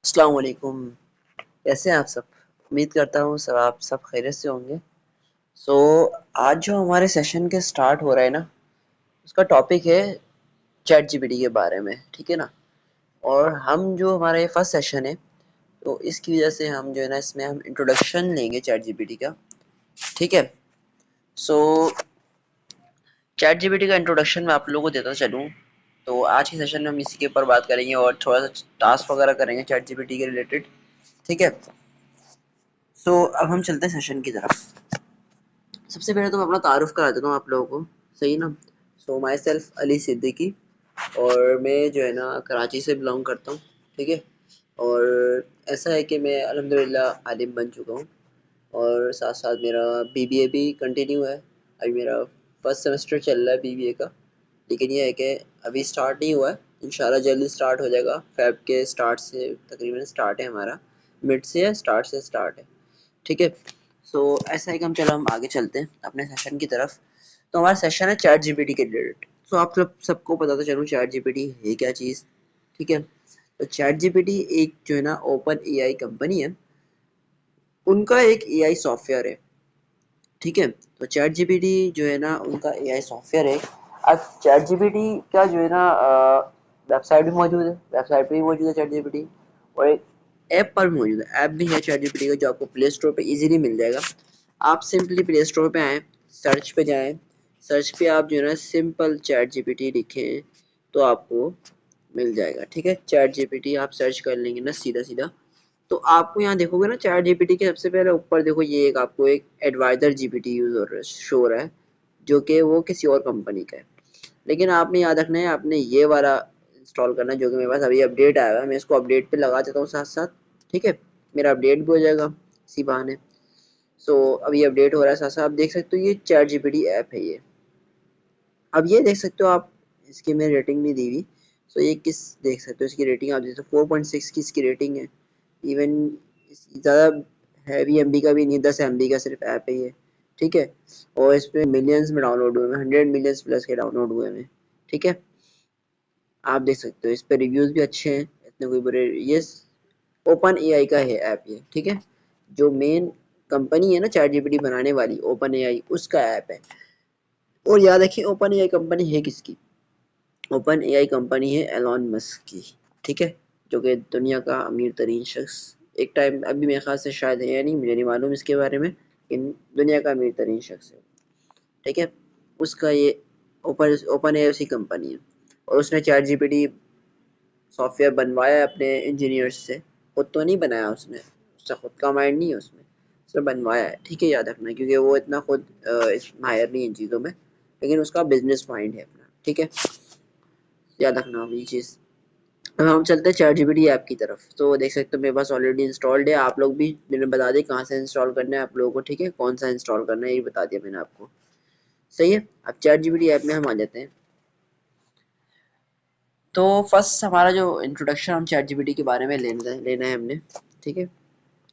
अस्सलाम वालेकुम। कैसे हैं आप सब? उम्मीद करता हूँ सब आप सब खैरियत से होंगे। सो आज जो हमारे सेशन के स्टार्ट हो रहा है ना, उसका टॉपिक है चैट जीपीटी के बारे में, ठीक है ना। और हम जो हमारा ये फर्स्ट सेशन है, तो इसकी वजह से हम जो है ना इसमें हम इंट्रोडक्शन लेंगे चैट जीपीटी का, ठीक है। सो चैट जीपीटी का इंट्रोडक्शन मैं आप लोगों को देता चलूँ, तो आज के सेशन में हम इसी के ऊपर बात करेंगे और थोड़ा सा टास्क वगैरह करेंगे चैट जीपीटी के रिलेटेड, ठीक है। सो अब हम चलते हैं सेशन की तरफ। सबसे पहले तो मैं अपना तारुफ करा देता हूँ आप लोगों को, सही ना। सो माई सेल्फ अली सिद्दीकी, और मैं जो है ना कराची से बिलोंग करता हूँ, ठीक है। और ऐसा है कि मैं अल्हम्दुलिल्लाह आलिम बन चुका हूँ, और साथ साथ मेरा बीबीए भी कंटिन्यू है। अभी मेरा फर्स्ट सेमेस्टर चल रहा है बीबीए का, लेकिन ये है कि अभी स्टार्ट नहीं हुआ है। इंशाल्लाह जल्दी स्टार्ट हो जाएगा, फेब के स्टार्ट से तकरीबन स्टार्ट है हमारा, मिड से है, स्टार्ट से स्टार्ट है, ठीक है। सो ऐसा है कि हम आगे चलते हैं अपने सेशन की तरफ। तो हमारा सेशन है चैट जीपीटी के रिलेटेड। सो आप सबको पता तो चलूँ चैट जीपीटी है क्या चीज़, ठीक है। तो चैट जीपीटी एक जो है ना ओपन एआई कंपनी है, उनका एक एआई सॉफ्टवेयर है, ठीक है। तो चैट जीपीटी जो है ना उनका एआई सॉफ्टवेयर है। अब चैट जीपीटी का जो है ना वेबसाइट भी मौजूद है, वेबसाइट पे भी मौजूद है चैट जीपीटी, और एक ऐप पर भी मौजूद है, ऐप भी है चैट जीपीटी का जो आपको प्ले स्टोर पे इजीली मिल जाएगा। आप सिंपली प्ले स्टोर पे आएँ, सर्च पे जाएँ, सर्च पे आप जो है ना सिंपल चैट जीपीटी लिखें तो आपको मिल जाएगा, ठीक है। चैट जीपीटी आप सर्च कर लेंगे ना सीधा सीधा, तो आपको यहाँ देखोगे ना चैट जीपीटी के सबसे पहले ऊपर देखो, ये एक आपको एक एडवाइजर जीपीटी यूज हो रहा है, शो हो रहा है, जो कि वो किसी और कंपनी का है। लेकिन आपने याद रखना है, आपने ये वाला इंस्टॉल करना है जो कि मेरे पास अभी अपडेट आया हुआ है। मैं इसको अपडेट पे लगा देता हूँ साथ साथ, ठीक है। मेरा अपडेट भी हो जाएगा इसी बहाने। सो अभी अपडेट हो रहा है साथ साथ, आप देख सकते हो ये चैट जीपीटी ऐप है ये। अब ये देख सकते हो आप, इसकी मैंने रेटिंग नहीं दी हुई। सो ये किस देख सकते हो इसकी रेटिंग, आप देख सकते हो 4.6 की इसकी रेटिंग है। इवन ज़्यादा हैवी एमबी का भी नहीं, 10 एमबी का सिर्फ ऐप है ये, ठीक है। और इस पे मिलियंस में डाउनलोड हुए हैं, 100 मिलियंस प्लस के डाउनलोड हुए हैं, ठीक है। आप देख सकते हो इस पे रिव्यूज़ भी अच्छे हैं, इतने कोई बुरे। ये ओपन एआई का है ऐप ये, ठीक है। जो मेन कंपनी है ना चैट जीपीटी बनाने वाली, ओपन एआई, उसका ऐप है। और याद रखिए ओपन एआई कंपनी है किसकी, ओपन एआई कंपनी है एलॉन मस्क की, ठीक है। जो कि दुनिया का अमीर तरीन शख्स एक टाइम, अभी मेरे ख्याल से शायद है या नहीं, मुझे नहीं मालूम इसके बारे में, लेकिन दुनिया का अमीर तरीन शख्स है, ठीक है। उसका ये ओपन ओपन एआई उसी कंपनी है, और उसने चैट जीपीटी सॉफ्टवेयर बनवाया है अपने इंजीनियर्स से, खुद तो नहीं बनाया उसने, उसका खुद का माइंड नहीं है उसमें, उसने बनवाया है, ठीक है। याद रखना, क्योंकि वो इतना खुद माहिर नहीं है इन चीज़ों में, लेकिन उसका बिजनेस माइंड है अपना, ठीक है। याद रखना ये चीज़। अब हम चलते हैं चैट जीपीटी ऐप की तरफ। तो देख सकते हो मेरे पास ऑलरेडी इंस्टॉल्ड है, आप लोग भी मैंने बता दिया कहाँ से इंस्टॉल करना है आप लोगों को, ठीक है। कौन सा इंस्टॉल करना है ये बता दिया मैंने आपको, सही है। अब चैट जीपीटी ऐप में हम आ जाते हैं। तो फर्स्ट हमारा जो इंट्रोडक्शन हम चैट जीपीटी के बारे में लेना है हमने, ठीक है।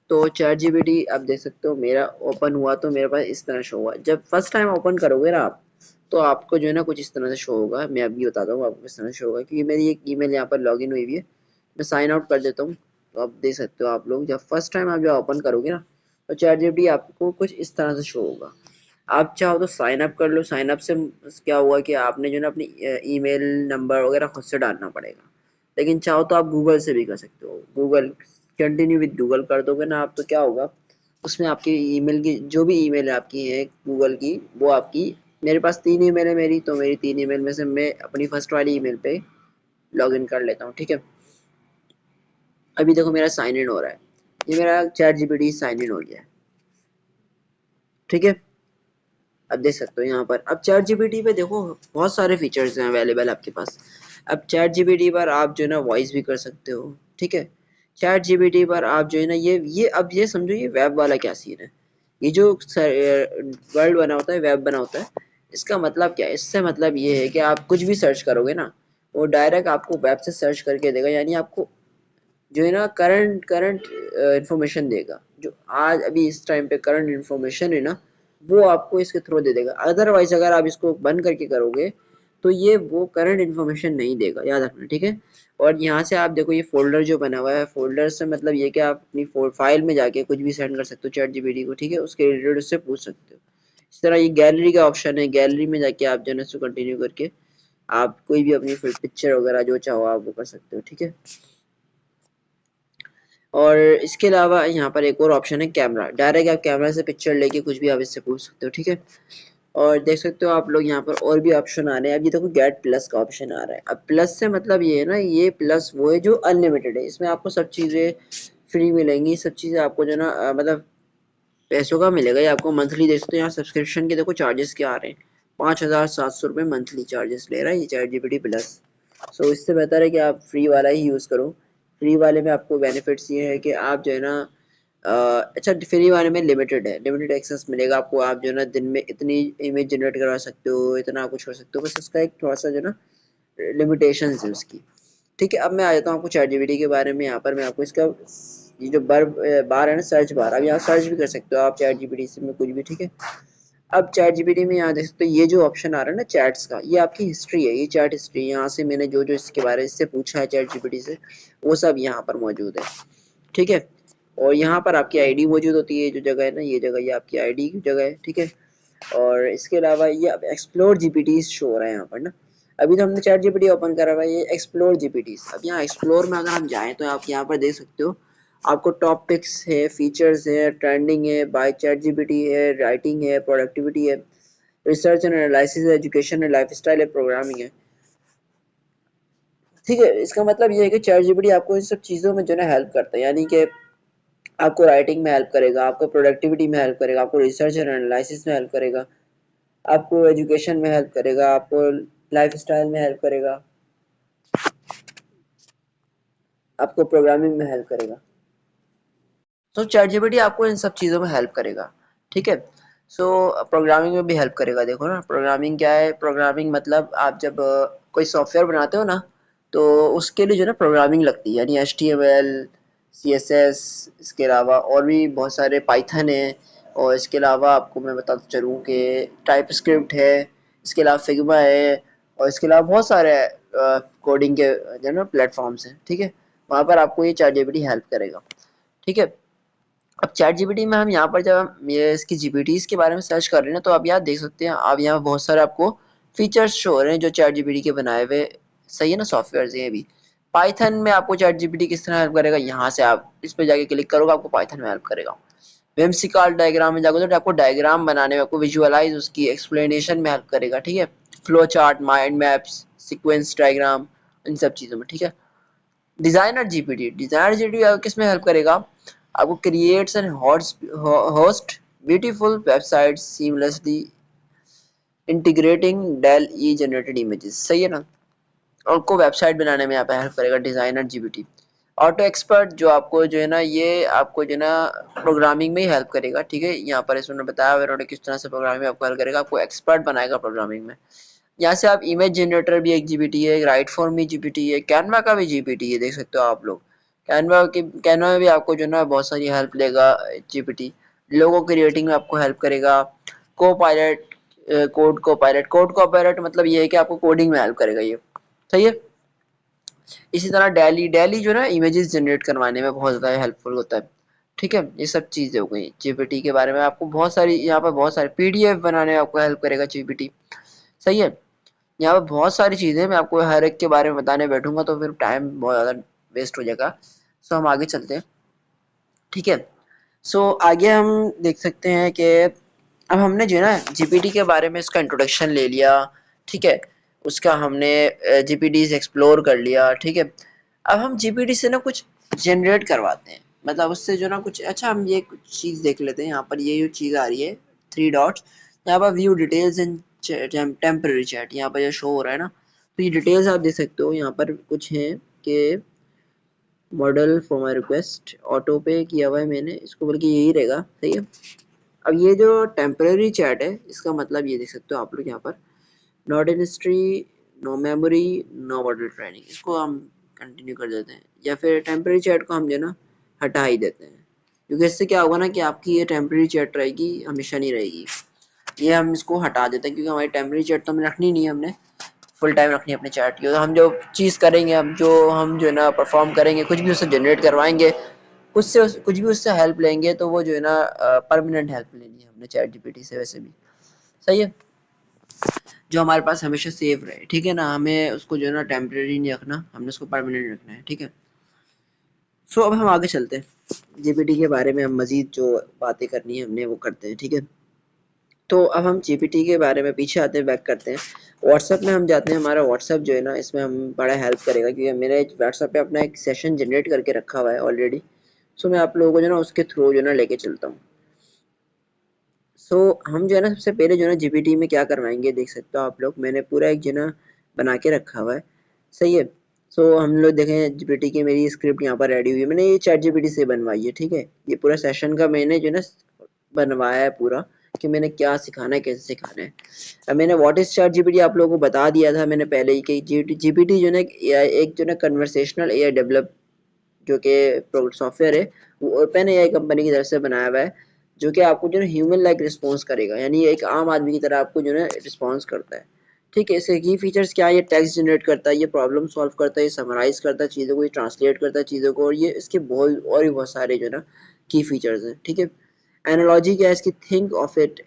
तो चैट जीपीटी आप देख सकते हो मेरा ओपन हुआ तो मेरे पास इस तरह शो हुआ। जब फर्स्ट टाइम ओपन करोगे ना आप, तो आपको जो है ना कुछ इस तरह से शो होगा। मैं अभी बताता हूँ आपको किस तरह शो होगा, क्योंकि मेरी एक ईमेल यहाँ पर लॉगिन हुई हुई है। मैं साइन आउट कर देता हूँ, तो आप देख सकते हो आप लोग जब फर्स्ट टाइम आप जब ओपन करोगे ना, तो चैट जीपीटी आपको कुछ इस तरह से शो होगा। आप चाहो तो साइन अप कर लो। साइन अप से क्या हुआ कि आपने जो है ना अपनी ईमेल नंबर वगैरह खुद से डालना पड़ेगा, लेकिन चाहो तो आप गूगल से भी कर सकते हो। गूगल कंटिन्यू विद गूगल कर दोगे ना आप, तो क्या होगा, उसमें आपकी ईमेल की जो भी ईमेल आपकी है गूगल की, वो आपकी, मेरे पास 3 ईमेल है मेरी, तो मेरी 3 ईमेल में से मैं अपनी फर्स्ट वाली ईमेल पे लॉगिन कर लेता हूँ, ठीक है। अभी देखो मेरा साइन इन हो रहा है, ये मेरा चैट जीपीटी साइन इन हो गया है, ठीक है। अब देख सकते हो यहाँ पर, अब चैट जीपीटी पे देखो बहुत सारे फीचर्स हैं अवेलेबल आपके पास। अब चैट जीपीटी पर आप जो है ना वॉइस भी कर सकते हो, ठीक है। चैट जीपीटी पर आप जो है ना ये अब ये समझो ये वेब वाला क्या सीन है। ये जो वर्ल्ड बना होता है, वेब बना होता है, इसका मतलब क्या है, इससे मतलब ये है कि आप कुछ भी सर्च करोगे ना, वो डायरेक्ट आपको वेब से सर्च करके देगा, यानी आपको जो है ना करंट करंट इंफॉर्मेशन देगा। जो आज अभी इस टाइम पे करंट इंफॉर्मेशन है ना, वो आपको इसके थ्रू दे देगा। अदरवाइज अगर आप इसको बंद करके करोगे, तो ये वो करंट इन्फॉर्मेशन नहीं देगा, याद रखना, ठीक है। और यहाँ से आप देखो ये फोल्डर जो बना हुआ है, फोल्डर से मतलब ये कि आप अपनी फाइल में जाके कुछ भी सेंड कर सकते हो चैट जीपीटी को, ठीक है, उसके रिलेटेड उससे पूछ सकते हो। इस तरह ये गैलरी का ऑप्शन है, गैलरी में जाके आप जो है इसको कंटिन्यू करके आप कोई भी अपनी पिक्चर वगैरह जो चाहो आप वो कर सकते हो, ठीक है। और इसके अलावा यहाँ पर एक और ऑप्शन है कैमरा, डायरेक्ट आप कैमरा से पिक्चर लेके कुछ भी आप इससे पूछ सकते हो, ठीक है। और देख सकते हो आप लोग यहाँ पर और भी ऑप्शन आ रहे हैं। अब ये देखो गेट प्लस का ऑप्शन आ रहा है। अब प्लस से मतलब ये है ना, ये प्लस वो है जो अनलिमिटेड है, इसमें आपको सब चीज़ें फ्री मिलेंगी, सब चीज़ें आपको जो ना मतलब पैसों का मिलेगा। ये आपको मंथली देख सकते हो यहाँ सब्सक्रिप्शन के देखो चार्जेस क्या आ रहे हैं, 5,700 रुपये मंथली चार्जेस ले रहा है ये चैट जीपीटी प्लस। सो इससे बेहतर है कि आप फ्री वाला ही यूज़ करो। फ्री वाले में आपको बेनिफिट्स ये है कि आप जो है ना अच्छा फ्री वाले में लिमिटेड है, लिमिटेड एक्सेस मिलेगा आपको। आप जो है ना दिन में इतनी इमेज जनरेट करवा सकते हो, इतना कुछ कर सकते हो, बस उसका एक थोड़ा सा जो है ना लिमिटेशन है उसकी, ठीक है। अब मैं आ जाता हूँ आपको चैट जीपीटी के बारे में। यहाँ पर मैं आपको इसका ये जो बार है ना सर्च बार, अब यहाँ सर्च भी कर सकते हो आप चैट जीपीटी से में कुछ भी, ठीक है। अब चैट जीपीटी में यहाँ देख सकते हो ये जो ऑप्शन आ रहा है ना चैट्स का, ये आपकी हिस्ट्री है, ये चैट हिस्ट्री। यहाँ से मैंने जो जो इसके बारे में इससे पूछा है चैट जीपीटी से वो सब यहाँ पर मौजूद है, ठीक है। और यहाँ पर आपकी आईडी मौजूद होती है, जो जगह है ना ये जगह, ये आपकी आईडी की जगह है, ठीक है। और इसके अलावा ये अब एक्सप्लोर जीपीटी शो हो रहा है यहाँ पर ना। अभी तो हमने चैट जीपीटी ओपन करा हुआ है, ये एक्सप्लोर जीपीटी। अब यहाँ एक्सप्लोर में अगर हम जाएं तो आप यहाँ पर देख सकते हो आपको टॉपिक्स है, फीचर्स है, ट्रेंडिंग है, बाय चैट जीपीटी है, राइटिंग है, प्रोडक्टिविटी है, रिसर्च एंड एनालिसिस है, एजुकेशन है, लाइफस्टाइल है, प्रोग्रामिंग है, ठीक है। इसका मतलब ये है कि चैट जीपीटी आपको इन सब चीज़ों में जो है हेल्प करता है, यानी कि आपको राइटिंग में हेल्प करेगा, आपको प्रोडक्टिविटी में हेल्प करेगा, आपको रिसर्च एंड एनालिसिस में हेल्प करेगा, आपको एजुकेशन में हेल्प करेगा, आपको लाइफस्टाइल में हेल्प करेगा, आपको प्रोग्रामिंग में हेल्प करेगा। तो चैट जीपीटी आपको इन सब चीज़ों में हेल्प करेगा, ठीक है। सो प्रोग्रामिंग में भी हेल्प करेगा। देखो ना प्रोग्रामिंग क्या है, प्रोग्रामिंग मतलब आप जब कोई सॉफ्टवेयर बनाते हो ना तो उसके लिए जो है ना प्रोग्रामिंग लगती है, यानी HTML, CSS, इसके अलावा और भी बहुत सारे पाइथन है। और इसके अलावा आपको मैं बताता चलूँ कि टाइप स्क्रिप्ट है, इसके अलावा फिग्मा है, और इसके अलावा बहुत सारे कोडिंग के जो है ना प्लेटफॉर्म्स हैं, ठीक है। वहाँ पर आपको ये चैट जीपीटी हेल्प करेगा, ठीक है। अब चैट जीपीटी में हम यहाँ पर जब हम ये इसकी जीपीटीज के बारे में सर्च कर रहे हैं ना तो आप यहाँ देख सकते हैं, आप यहाँ बहुत सारे आपको फीचर्स शो हो रहे हैं जो चैट जीपीटी के बनाए हुए, सही है ना, सॉफ्टवेयर ये भी। पाइथन में आपको चैट जीपीटी किस तरह हेल्प करेगा, यहाँ से आप इस पे जाके क्लिक करोगे आपको पाइथन में हेल्प करेगा। whimsical डायग्राम में जाओगे तो आपको डायग्राम बनाने में, आपको विजुअलाइज उसकी एक्सप्लेनेशन में हेल्प करेगा, ठीक है। Flow chart, mind maps, sequence diagram, इन सब चीज़ों में, ठीक है। डिजाइनर जीपीटी, डिजाइनर जीपीटी किस में हेल्प करेगा, आपको creates and host beautiful websites seamlessly integrating DALL E generated images, सही है ना। और को वेबसाइट बनाने में यहाँ पे हेल्प करेगा डिजाइनर जीपीटी। ऑटो एक्सपर्ट जो आपको जो है ना ये आपको जो है ना प्रोग्रामिंग में ही हेल्प करेगा, ठीक है। यहाँ पर इसने बताया उन्होंने किस तरह से प्रोग्रामिंग में आपको हेल्प करेगा, आपको एक्सपर्ट बनाएगा प्रोग्रामिंग में। यहाँ से आप इमेज जनरेटर भी एक जीपीटी है, राइट फॉर्म भी जीपीटी है, कैनवा का भी जीपीटी है, देख सकते हो आप लोग। कैनवा में भी आपको जो है ना बहुत सारी हेल्प लेगा जीपीटी। लोगो क्रिएटिंग में आपको हेल्प करेगा। को पायलट, कोड को पायलट मतलब ये है कि आपको कोडिंग में हेल्प करेगा ये, सही है। इसी तरह डेली डेली जो है ना इमेजेस जनरेट करवाने में बहुत ज़्यादा हेल्पफुल होता है, ठीक है। ये सब चीज़ें हो गई जीपीटी के बारे में। आपको बहुत सारी यहाँ पर बहुत सारे पीडीएफ बनाने में आपको हेल्प करेगा जीपीटी, सही है। यहाँ पर बहुत सारी चीज़ें, मैं आपको हर एक के बारे में बताने बैठूंगा तो फिर टाइम बहुत ज़्यादा वेस्ट हो जाएगा। सो हम आगे चलते हैं, ठीक है। सो आगे हम देख सकते हैं कि अब हमने जो है ना जीपीटी के बारे में इसका इंट्रोडक्शन ले लिया, ठीक है। उसका हमने जीपीटी एक्सप्लोर कर लिया, ठीक है। अब हम जीपीटी से ना कुछ जनरेट करवाते हैं, मतलब उससे जो ना कुछ अच्छा हम ये कुछ चीज़ देख लेते हैं। यहाँ पर ये जो चीज़ आ रही है 3 डॉट्स, यहाँ पर view details in temporary chat, यहाँ पर ये शो हो रहा है ना, तो ये डिटेल्स आप देख सकते हो। यहाँ पर कुछ है कि model for my request auto पे किया हुआ है मैंने इसको, बल्कि यही रहेगा, सही है। अब ये जो टेम्पररी चैट है इसका मतलब ये देख सकते हो आप लोग यहाँ पर, not in history, no memory, no model training, इसको हम कंटिन्यू कर देते हैं, या फिर टेम्पररी चैट को हम जो है ना हटा ही देते हैं, क्योंकि इससे क्या होगा ना कि आपकी ये टेम्पररी चैट रहेगी, हमेशा नहीं रहेगी। ये हम इसको हटा देते हैं क्योंकि हमारी टेम्पररी चैट तो हमें रखनी नहीं है हमने, फुल टाइम रखनी है अपनी चैट की। तो हम जो चीज़ करेंगे, हम जो है ना परफॉर्म करेंगे, कुछ भी उससे जनरेट करवाएंगे, कुछ भी उससे हेल्प लेंगे, तो वो जो है ना परमानेंट हेल्प लेनी है हमने चैट जीपीटी से वैसे भी। सही है, जो हमारे पास हमेशा सेव रहे, ठीक है ना। हमें उसको जो है ना टेम्परेरी नहीं रखना, हमने उसको परमानेंट रखना है, ठीक है। सो अब हम आगे चलते हैं, जीपीटी के बारे में हम मजीद जो बातें करनी है हमने वो करते हैं, ठीक है। तो अब हम जीपीटी के बारे में पीछे आते हैं, बैक करते हैं, व्हाट्सएप में हम जाते हैं। हमारा व्हाट्सएप जो है ना, इसमें हम बड़ा हेल्प करेगा, क्योंकि मैंने व्हाट्सएप पे अपना एक सेशन जनरेट करके रखा हुआ है ऑलरेडी। सो मैं आप लोगों को जो है ना उसके थ्रू जो है ना लेके चलता हूँ। सो हम जो है ना सबसे पहले जो है ना जीपीटी में क्या करवाएंगे, देख सकते हो आप लोग, मैंने पूरा एक जो है ना बना के रखा हुआ है। सही है। सो हम लोग देखें जीपीटी की मेरी स्क्रिप्ट यहाँ पर रेडी हुई है, मैंने ये चैट जीपीटी से बनवाई है, ठीक है। ये पूरा सेशन का मैंने जो है ना बनवाया है पूरा, कि मैंने क्या सिखाना है, कैसे सिखाना है। अब मैंने व्हाट इज चैट जीपीटी आप लोगों को बता दिया था मैंने पहले ही, कि जीपीटी जो है ना एक जो है ना कन्वर्सेशनल एआई डेवलप जो कि सॉफ्टवेयर है, वो ओपन एआई कंपनी की तरफ से बनाया हुआ है, जो कि आपको जो है ह्यूमन लाइक रिस्पॉन्स करेगा, यानी एक आम आदमी की तरह आपको जो है रिस्पॉन्स करता है, ठीक है। इसके की फीचर्स क्या है, ये टेक्स्ट जनरेट करता है, ये प्रॉब्लम सॉल्व करता है, ये समराइज करता है चीज़ों को, ये ट्रांसलेट करता है चीज़ों को, और ये इसके बहुत और भी बहुत सारे जो है ना की फीचर्स हैं, ठीक है। एनालॉजी क्या है इसकी, think of it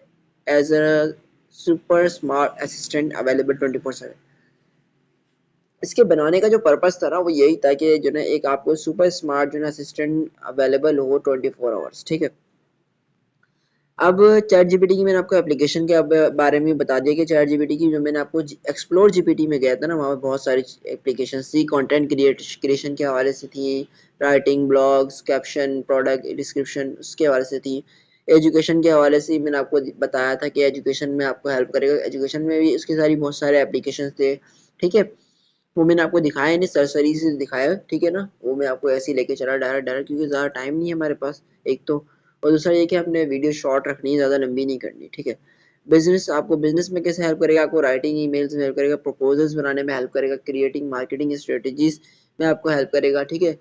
as a super smart assistant available 24/7। इसके बनाने का जो पर्पस था ना वो यही था कि जो है एक आपको सुपर स्मार्ट जो है असिस्टेंट अवेलेबल हो 24 आवर्स, ठीक है। अब चैट जीपीटी की मैंने आपको एप्लीकेशन के बारे में बता दिया कि चैट जीपीटी की जो मैंने आपको एक्सप्लोर जीपीटी में गया था ना, वहाँ पे बहुत सारी एप्लीकेशन थी, कंटेंट क्रिएशन के हवाले से थी, writing, blogs, caption, product description उसके हवाले से थी, एजुकेशन के हवाले से मैंने आपको बताया था कि एजुकेशन में आपको हेल्प करेगा, एजुकेशन में भी इसके सारी बहुत सारे एप्लीकेशन थे, ठीक है। वो मैंने आपको दिखाया नहीं, सरसरी से दिखाया, ठीक है ना। वो मैं आपको ऐसे ही लेके चला डायरेक्ट डायरेक्ट, क्योंकि ज़्यादा टाइम नहीं है हमारे पास एक तो, और दूसरा ये कि आपने वीडियो शॉर्ट रखनी है, ज़्यादा लंबी नहीं करनी, ठीक है। बिजनेस, आपको बिजनेस में कैसे हेल्प करेगा, आपको राइटिंग ईमेल्स में हेल्प करेगा, प्रपोजल्स बनाने में हेल्प करेगा, क्रिएटिंग मार्केटिंग स्ट्रेटजीज में आपको हेल्प करेगा, ठीक है।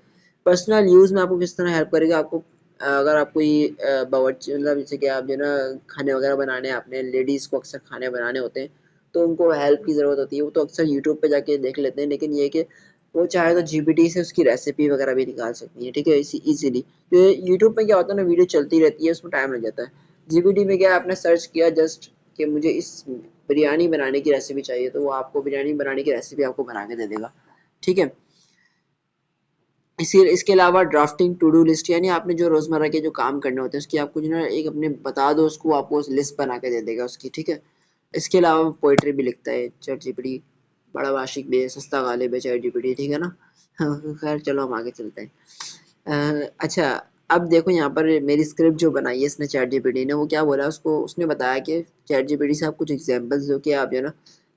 पर्सनल यूज़ में आपको किस तरह हेल्प करेगा, आपको अगर आपको ये बावर्ची मतलब जैसे कि आप जो है ना खाने वगैरह बनाने, आपने लेडीज़ को अक्सर खाने बनाने होते हैं, तो उनको हेल्प की ज़रूरत होती है, वो तो अक्सर यूट्यूब पे जाके देख लेते हैं, लेकिन ये कि वो चाहे तो जीपीटी से उसकी रेसिपी वगैरह भी निकाल सकती है, ठीक है, इसी इजीली। तो यूट्यूब पे क्या होता है ना, वीडियो चलती रहती है, उसमें टाइम लग जाता है। जीपीटी में क्या है, आपने सर्च किया जस्ट कि मुझे इस बिरयानी बनाने की रेसिपी चाहिए, तो वो आपको बिरयानी बनाने की रेसिपी आपको बना के दे देगा, ठीक है। इसके अलावा ड्राफ्टिंग, टू डू लिस्ट, यानी आपने जो रोजमर्रा के जो काम करने होते हैं उसकी आपको जो है एक अपने बता दो, उसको आपको लिस्ट बना के दे देगा उसकी, ठीक है। इसके अलावा पोइट्री भी लिखता है चैट जीपीटी, बड़ा वाशिक भी है, सस्ता गालिब है चैट जीपीटी, ठीक है ना। खैर चलो हम आगे चलते हैं। अच्छा, अब देखो यहाँ पर मेरी स्क्रिप्ट जो बनाई है इसने चैट जीपीटी ने, वो क्या बोला, उसको उसने बताया कि चैट जीपीटी से आप कुछ एग्जांपल्स दो कि आप जो है ना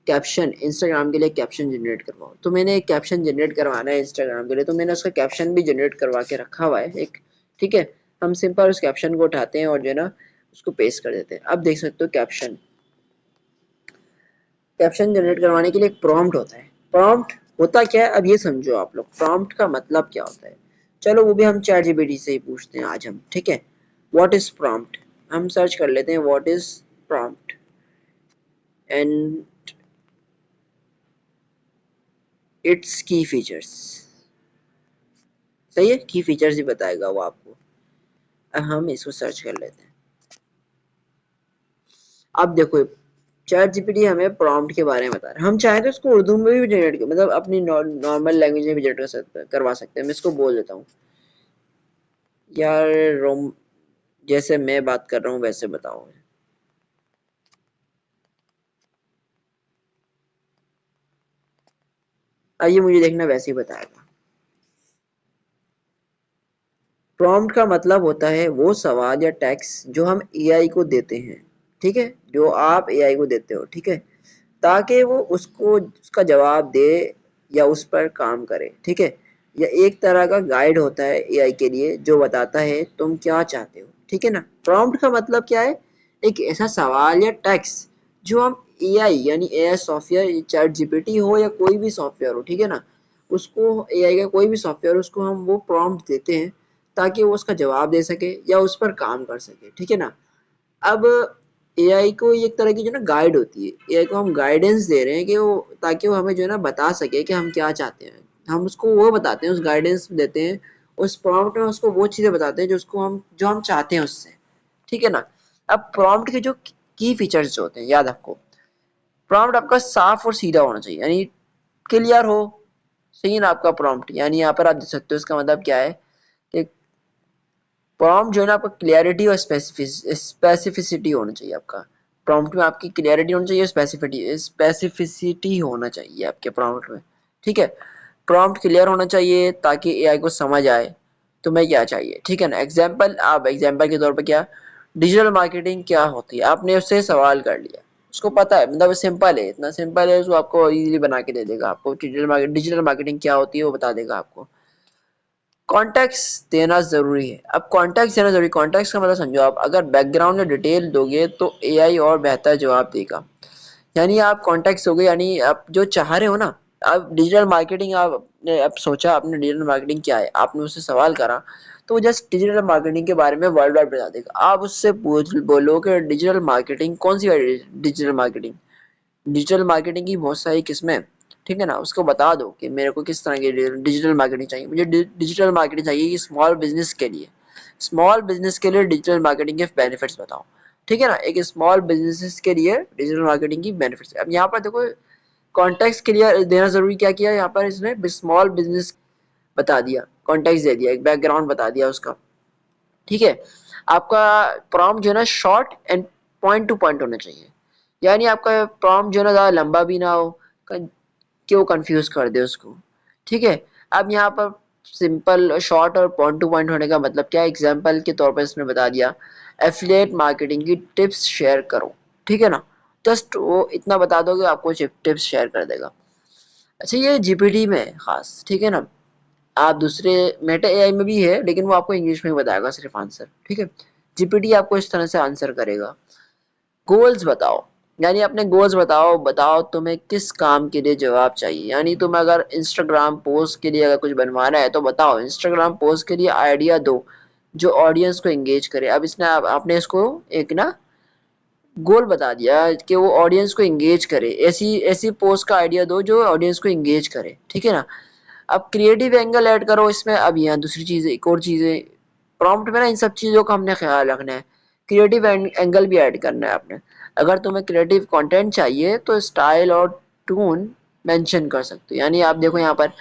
कैप्शन, इंस्टाग्राम के लिए कैप्शन जनरेट करवाओ। तो मैंने एक कैप्शन जनरेट करवाना है इंस्टाग्राम के लिए, तो मैंने उसका कैप्शन भी जनरेट करवा के रखा हुआ है एक, ठीक है। हम सिंपल उस कैप्शन को उठाते हैं और जो है ना उसको पेस्ट कर देते हैं। अब देख सकते हो कैप्शन, कैप्शन जनरेट करवाने के लिए एक प्रॉम्प्ट होता है। प्रॉम्प्ट होता क्या है, अब ये समझो आप लोग, प्रॉम्प्ट का मतलब क्या होता है। चलो वो भी हम चैट जीपीटी से ही पूछते हैं आज हम, ठीक है। व्हाट इज प्रॉम्प्ट, हम सर्च कर लेते हैं what is prompt, and it's की फीचर्स। सही है, की फीचर्स ही बताएगा वो आपको। अब हम इसको सर्च कर लेते हैं। अब देखो चैट जीपीटी हमें प्रॉम्प्ट के बारे में बता रहा है, हम चाहे तो इसको उर्दू में भी जनरेट कर, मतलब अपनी नॉर्मल लैंग्वेज में भी जनरेट करवा सकते हैं। मैं इसको बोल देता हूँ, यार रोम, जैसे मैं बात कर रहा हूँ वैसे बताओ। आइए मुझे देखना वैसे ही बताएगा। प्रॉम्प्ट का मतलब होता है वो सवाल या टेक्स्ट जो हम एआई को देते हैं, ठीक है, जो आप एआई को देते हो, ठीक है, ताकि वो उसको उसका जवाब दे या उस पर काम करे, ठीक है। या एक तरह का गाइड होता है एआई के लिए जो बताता है तुम क्या चाहते हो, ठीक है ना। प्रॉम्प्ट का मतलब क्या है, एक ऐसा सवाल या टेक्स्ट जो हम एआई यानी एआई सॉफ्टवेयर, चैट जीपीटी हो या कोई भी सॉफ्टवेयर हो, ठीक है ना, उसको एआई का कोई भी सॉफ्टवेयर उसको हम वो प्रॉम्प्ट देते हैं ताकि वो उसका जवाब दे सके या उस पर काम कर सके, ठीक है ना। अब एआई को एक तरह की जो ना गाइड होती है, एआई को हम गाइडेंस दे रहे हैं कि वो, ताकि वो हमें जो है ना बता सके कि हम क्या चाहते हैं। हम उसको वो बताते हैं, उस गाइडेंस देते हैं, उस प्रॉम्प्ट में उसको वो चीज़ें बताते हैं जो हम चाहते हैं उससे, ठीक है ना। अब प्रॉम्प्ट के जो की फीचर्स जो होते हैं, याद रखो, प्रॉम्प्ट आपका साफ और सीधा होना चाहिए, यानी क्लियर हो, सही है ना आपका प्रॉम्प्ट। यानी यहाँ पर आप देख सकते हो, इसका मतलब क्या है कि प्रॉम्प्ट जो है ना आपका क्लियरिटी और स्पेसिफिसिटी होना चाहिए। आपका प्रॉम्प्ट में आपकी क्लियरिटी होनी चाहिए, स्पेसिफिसिटी होना चाहिए आपके प्रॉम्प्ट में, ठीक है। प्रॉम्प्ट क्लियर होना चाहिए ताकि एआई को समझ आए तुम्हें क्या चाहिए, ठीक है ना। एग्जाम्पल, आप एग्जाम्पल के तौर पर क्या, डिजिटल मार्केटिंग क्या होती है, आपने उससे सवाल कर लिया, उसको पता है, मतलब सिंपल है, इतना सिंपल है, उसको आपको इजीली बना के दे देगा। आपको डिजिटल मार्केटिंग क्या होती है वो बता देगा आपको। कॉन्टेक्स्ट देना जरूरी है। अब कॉन्टेक्स्ट देना जरूरी, कॉन्टेक्स्ट का मतलब समझो, आप अगर बैकग्राउंड में डिटेल दोगे तो एआई और बेहतर जवाब देगा। यानी आप कॉन्टेक्स्ट दोगे, यानी आप जो चाह रहे हो ना, आप डिजिटल मार्केटिंग, आपने अब सोचा आपने डिजिटल मार्केटिंग क्या है, आपने उससे सवाल करा, तो वो जस्ट डिजिटल मार्केटिंग के बारे में वर्ल्ड वाइड बता देगा। आप उससे पूछ बोलो कि डिजिटल मार्केटिंग कौन सी है, डिजिटल मार्केटिंग, डिजिटल मार्केटिंग की बहुत सारी किस्में हैं, ठीक है ना। उसको बता दो कि मेरे को किस तरह की डिजिटल मार्केटिंग चाहिए, मुझे डिजिटल मार्केटिंग चाहिए कि स्मॉल बिजनेस के लिए, स्मॉल बिजनेस के लिए डिजिटल मार्केटिंग के बेनिफिट्स बताओ, ठीक है ना। एक स्मॉल बिजनेस के लिए डिजिटल मार्केटिंग की बेनिफिट्स। अब यहाँ पर देखो, कॉन्टेक्स्ट क्लियर देना जरूरी, क्या किया यहाँ पर इसने, स्मॉल बिजनेस बता दिया, कॉन्टेक्स्ट दे दिया, एक बैकग्राउंड बता दिया उसका, ठीक है। आपका प्रॉम्प्ट जो है ना short and point two point होना चाहिए, यानी आपका प्रॉम्प्ट जो है ना ज़्यादा लंबा भी ना हो कि वो कंफ्यूज कर दे उसको, ठीक है। अब यहाँ पर सिंपल, शॉर्ट और पॉइंट टू पॉइंट होने का मतलब क्या है, एग्जाम्पल के तौर पर इसने बता दिया, एफिलिएट मार्केटिंग की टिप्स शेयर करो, ठीक है ना। जस्ट वो इतना बता दो कि आपको टिप्स शेयर कर देगा। अच्छा, ये जीपीटी में है खास, ठीक है ना। आप दूसरे मेटा एआई में भी है, लेकिन वो आपको इंग्लिश में बताएगा सिर्फ आंसर, ठीक है। जीपीटी आपको इस तरह से आंसर करेगा। गोल्स बताओ, यानी अपने गोल्स बताओ, बताओ तुम्हें किस काम के लिए जवाब चाहिए। यानी तुम अगर इंस्टाग्राम पोस्ट के लिए अगर कुछ बनवाना है तो बताओ, इंस्टाग्राम पोस्ट के लिए आइडिया दो जो ऑडियंस को एंगेज करे। अब इसने आपने इसको एक ना गोल बता दिया कि वो ऑडियंस को एंगेज करे, ऐसी ऐसी पोस्ट का आइडिया दो जो ऑडियंस को एंगेज करे, ठीक है ना। अब क्रिएटिव एंगल ऐड करो इसमें। अब यहाँ दूसरी चीज़, एक और चीज़ है प्रॉम्प्ट में ना, इन सब चीज़ों का हमने ख्याल रखना है। क्रिएटिव एंगल भी ऐड करना है आपने। अगर तुम्हें क्रिएटिव कंटेंट चाहिए तो स्टाइल और टून मेंशन कर सकते हो। यानी आप देखो यहाँ पर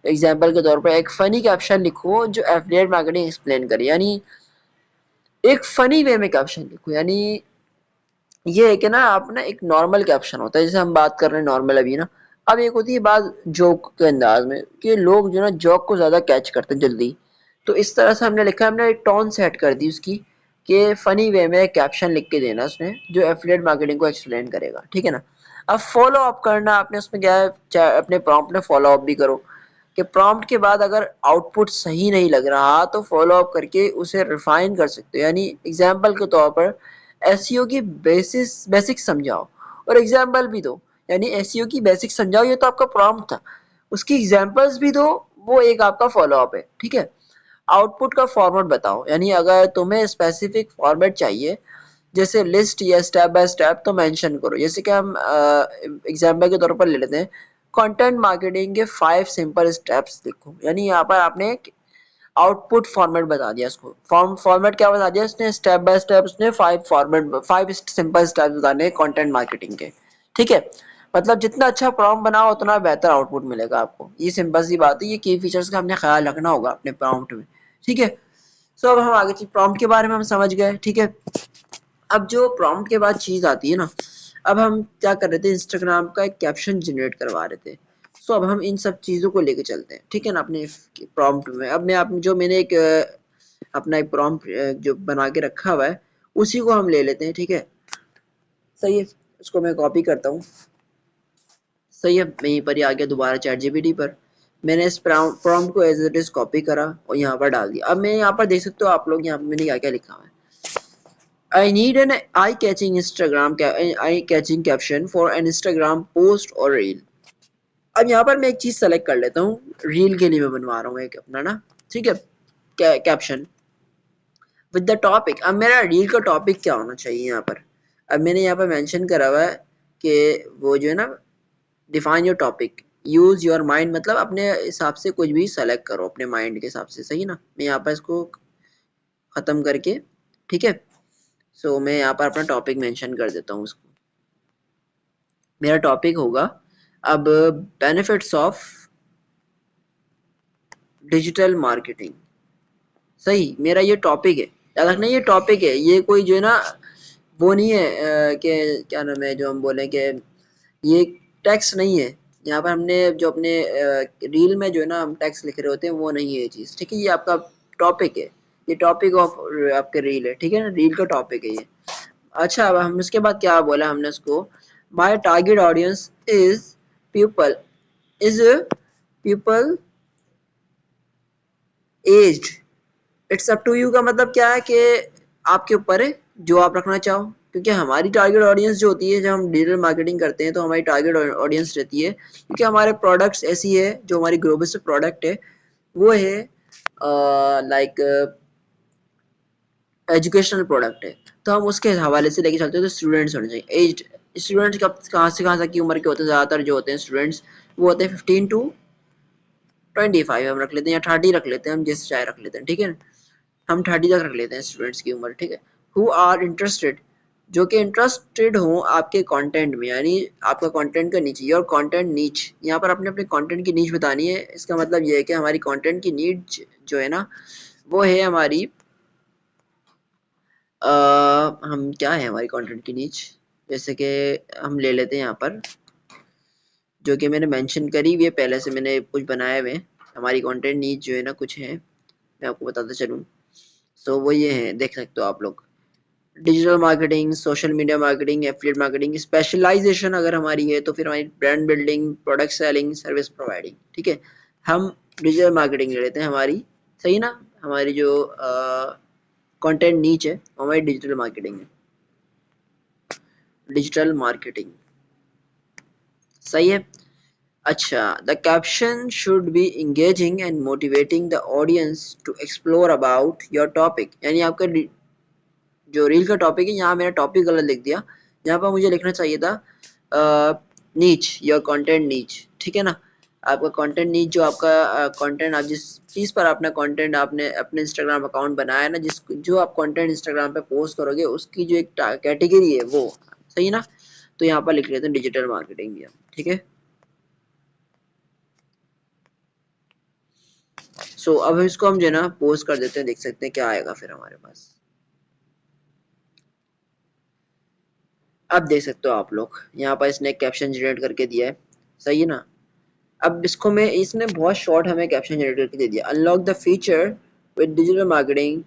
एग्जांपल के तौर पर एक फनी कैप्शन लिखो जो एफिलिएट मार्केटिंग एक्सप्लेन करे, यानी एक फनी वे में कैप्शन लिखो। यानी ये है कि ना, आप ना एक नॉर्मल कैप्शन होता है, जैसे हम बात कर रहे हैं नॉर्मल अभी ना, अब एक होती है बात जोक के अंदाज में, कि लोग जो ना जोक को ज्यादा कैच करते हैं जल्दी। तो इस तरह से हमने लिखा, हमने एक टोन सेट कर दी उसकी, कि फनी वे में कैप्शन लिख के देना उसने जो एफिलिएट मार्केटिंग को एक्सप्लेन करेगा, ठीक है ना। अब फॉलो अप करना आपने उसमें क्या है, चाहे अपने प्रॉम्प्ट में फॉलो अप भी करो, कि प्रॉम्प्ट के बाद अगर आउटपुट सही नहीं लग रहा तो फॉलो अप करके उसे रिफाइन कर सकते हो। यानी एग्जांपल के तौर पर एसईओ की बेसिक समझाओ और एग्जांपल भी दो। यानी एसईओ की बेसिक समझाओ, ये तो आपका प्रॉम्प्ट था, उसकी एग्जांपल्स भी दो, वो एक आपका फॉलो अप है, ठीक है। आउटपुट का फॉर्मेट बताओ, यानी अगर तुम्हें स्पेसिफिक फॉर्मेट चाहिए, जैसे लिस्ट या स्टेप बाय स्टेप, तो मेंशन करो। जैसे कि हम एग्जांपल के तौर पर ले लेते हैं, कंटेंट मार्केटिंग के 5 सिंपल स्टेप्स लिखो। यानी यहाँ पर आपने आउटपुट फॉर्मेट बता दिया उसको, फॉर्मेट क्या बता दिया उसने, स्टेप बाय स्टेप उसने 5 सिंपल स्टेप्स बताने कंटेंट मार्केटिंग के, ठीक है। मतलब जितना अच्छा प्रॉम्प्ट बनाओ उतना बेहतर आउटपुट मिलेगा आपको, ये सिंपल सी बात है। ये की फीचर्स का हमने ख्याल रखना होगा अपने प्रॉम्प्ट में, ठीक है। सो अब हम आगे चीज प्रॉम्प्ट के बारे में हम समझ गए, ठीक है। अब जो प्रॉम्प्ट के बाद चीज आती है ना, अब हम क्या कर रहे थे, इंस्टाग्राम का एक कैप्शन जनरेट करवा रहे थे। सो अब हम इन सब चीजों को लेके चलते हैं, ठीक है ना, अपने प्रॉम्प्ट में। अब मैं आप जो मैंने एक अपना एक प्रॉम्प्ट जो बना के रखा हुआ है, उसी को हम ले लेते हैं, ठीक है। सही है, उसको मैं कॉपी करता हूँ। सही है, मैं यहीं पर ही आ गया दोबारा चैट जीपीटी पर। मैंने इस प्रॉम्प्ट को एज इट इज कॉपी करा और यहाँ पर डाल दिया। अब मैं यहाँ पर देख सकते हो आप लोग, यहाँ पर मैंने क्या क्या लिखा हुआ है, I need an eye-catching caption for an Instagram post or reel। अब यहाँ पर मैं एक चीज सेलेक्ट कर लेता हूँ, रील के लिए मैं बनवा रहा हूँ एक अपना ना, ठीक है, कैप्शन विद द टॉपिक। अब मेरा रील का टॉपिक क्या होना चाहिए यहाँ पर, अब मैंने यहाँ पर मेंशन करा हुआ है कि वो जो है ना, define your topic, use your mind, मतलब अपने हिसाब से कुछ भी सेलेक्ट करो अपने माइंड के हिसाब से, सही ना। मैं यहाँ पर इसको खत्म करके, ठीक है, सो मैं यहाँ पर अपना टॉपिक मेंशन कर देता हूँ उसको। मेरा टॉपिक होगा अब बेनिफिट्स ऑफ डिजिटल मार्केटिंग। सही, मेरा ये टॉपिक है, याद रखना ये टॉपिक है, ये कोई जो है ना वो नहीं है कि क्या नाम है जो हम बोले कि ये टैक्स नहीं है। यहाँ पर हमने जो अपने रील में जो है ना हम टैक्स लिख रहे होते हैं वो नहीं है ये चीज़, ठीक है। ये आपका टॉपिक है, ये टॉपिक ऑफ आपके रील है, ठीक है ना, रील का टॉपिक है ये। अच्छा, अब हम इसके बाद क्या बोला हमने उसको, my target audience is people, is people aged, it's up to you का मतलब क्या है कि आपके ऊपर है जो आप रखना चाहो। क्योंकि हमारी टारगेट ऑडियंस जो होती है, जब हम डिजिटल मार्केटिंग करते हैं तो हमारी टारगेट ऑडियंस रहती है, क्योंकि हमारे प्रोडक्ट्स ऐसी है, जो हमारी ग्लोबल से प्रोडक्ट है वो है लाइक एजुकेशनल प्रोडक्ट है, तो हम उसके हवाले से लेके चलते हैं। तो स्टूडेंट्स होने चाहिए एज्ड, स्टूडेंट्स कहाँ से कहाँ तक की उम्र के होते हैं, ज़्यादातर जो होते हैं स्टूडेंट्स वो होते हैं 15 to 25 हम रख लेते हैं, या 30 रख लेते हैं, हम जैसे चाहे रख लेते हैं, ठीक है। हम 30 तक रख लेते हैं स्टूडेंट्स की उम्र, ठीक है। हु आर इंटरेस्टेड, जो कि इंटरेस्टेड हो आपके कंटेंट में, यानी आपका कंटेंट का नीच, योर कंटेंट नीच, यहाँ पर आपने अपने कंटेंट की नीच बतानी है। इसका मतलब ये है कि हमारी कंटेंट की नीच जो है ना वो है हमारी हम क्या है हमारी कंटेंट की नीच, जैसे कि हम ले लेते हैं यहाँ पर, जो कि मैंने मेंशन करी हुई है पहले से, मैंने कुछ बनाए हुए हैं। हमारी कंटेंट नीच जो है ना कुछ है, मैं आपको बताता चलूँ। सो वो ये है, देख सकते हो आप लोग, digital marketing, social media marketing, affiliate marketing, specialization अगर हमारी है तो फिर हमारी brand building, product selling, service providing, ठीक है। हम डिजिटल मार्केटिंग ले लेते हैं हमारी, सही ना, हमारी जो कंटेंट नीच है हमारी डिजिटल मार्केटिंग है, डिजिटल मार्केटिंग, सही है। अच्छा, the caption should be engaging and motivating the audience to explore about your topic, यानी आपका जो रील का टॉपिक है, यहाँ मेरा टॉपिक गलत लिख दिया, यहाँ पर मुझे लिखना चाहिए था नीच, योर कंटेंट नीच, ठीक है ना। आपका कंटेंट नीच, जो आपका कंटेंट आप जिस चीज़ पर अपना कंटेंट आपने अपने इंस्टाग्राम अकाउंट बनाया है ना, जिस जो आप कंटेंट इंस्टाग्राम पे पोस्ट करोगे उसकी जो एक कैटेगरी है वो, सही ना। तो यहाँ पर लिख लेते हैं डिजिटल मार्केटिंग भी, ठीक है। सो अब इसको हम जो है ना पोस्ट कर देते हैं, देख सकते हैं क्या आएगा फिर हमारे पास। अब देख सकते हो आप लोग, यहाँ पर इसने एक कैप्शन जनरेट करके दिया है, सही है ना। अब इसको मैं, इसने बहुत शॉर्ट हमें कैप्शन जनरेट करके दे दिया, unlock the feature with digital marketing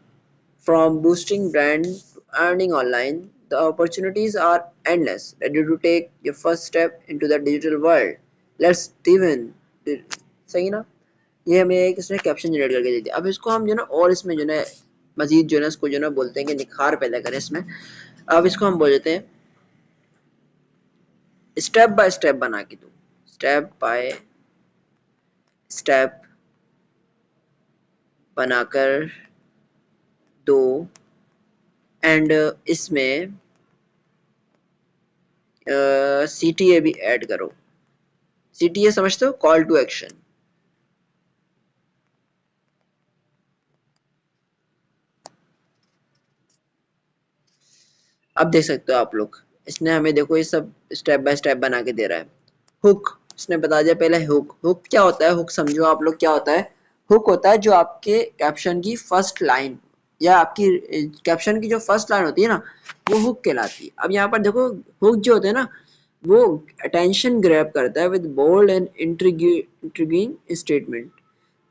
from boosting brand to earning online, the opportunities are endless, ready to take your first step into the digital world, let's dive in, सही ना। ये हमें एक इसने caption generate करके दे दिया। अब इसको हम जो ना और इसमें जो ना मजीद जो है ना इसको जो ना बोलते हैं कि निखार पैदा करें इसमें। अब इसको हम बोल देते हैं स्टेप बाय स्टेप बना के दो, स्टेप बाय स्टेप बनाकर दो, एंड इसमें CTA भी ऐड करो। CTA समझते हो, कॉल टू एक्शन। अब देख सकते हो आप लोग, इसने हमें देखो ये सब स्टेप बाय स्टेप बना के दे रहा है। हुक, इसने बता दिया पहले हुक। हुक क्या होता है, हुक समझो आप लोग क्या होता है। हुक होता है जो आपके कैप्शन की फर्स्ट लाइन, या आपकी कैप्शन की जो फर्स्ट लाइन होती है ना वो हुक कहलाती है। अब यहाँ पर देखो, हुक जो होते हैं ना वो अटेंशन ग्रैब करता है with bold and intriguing statement,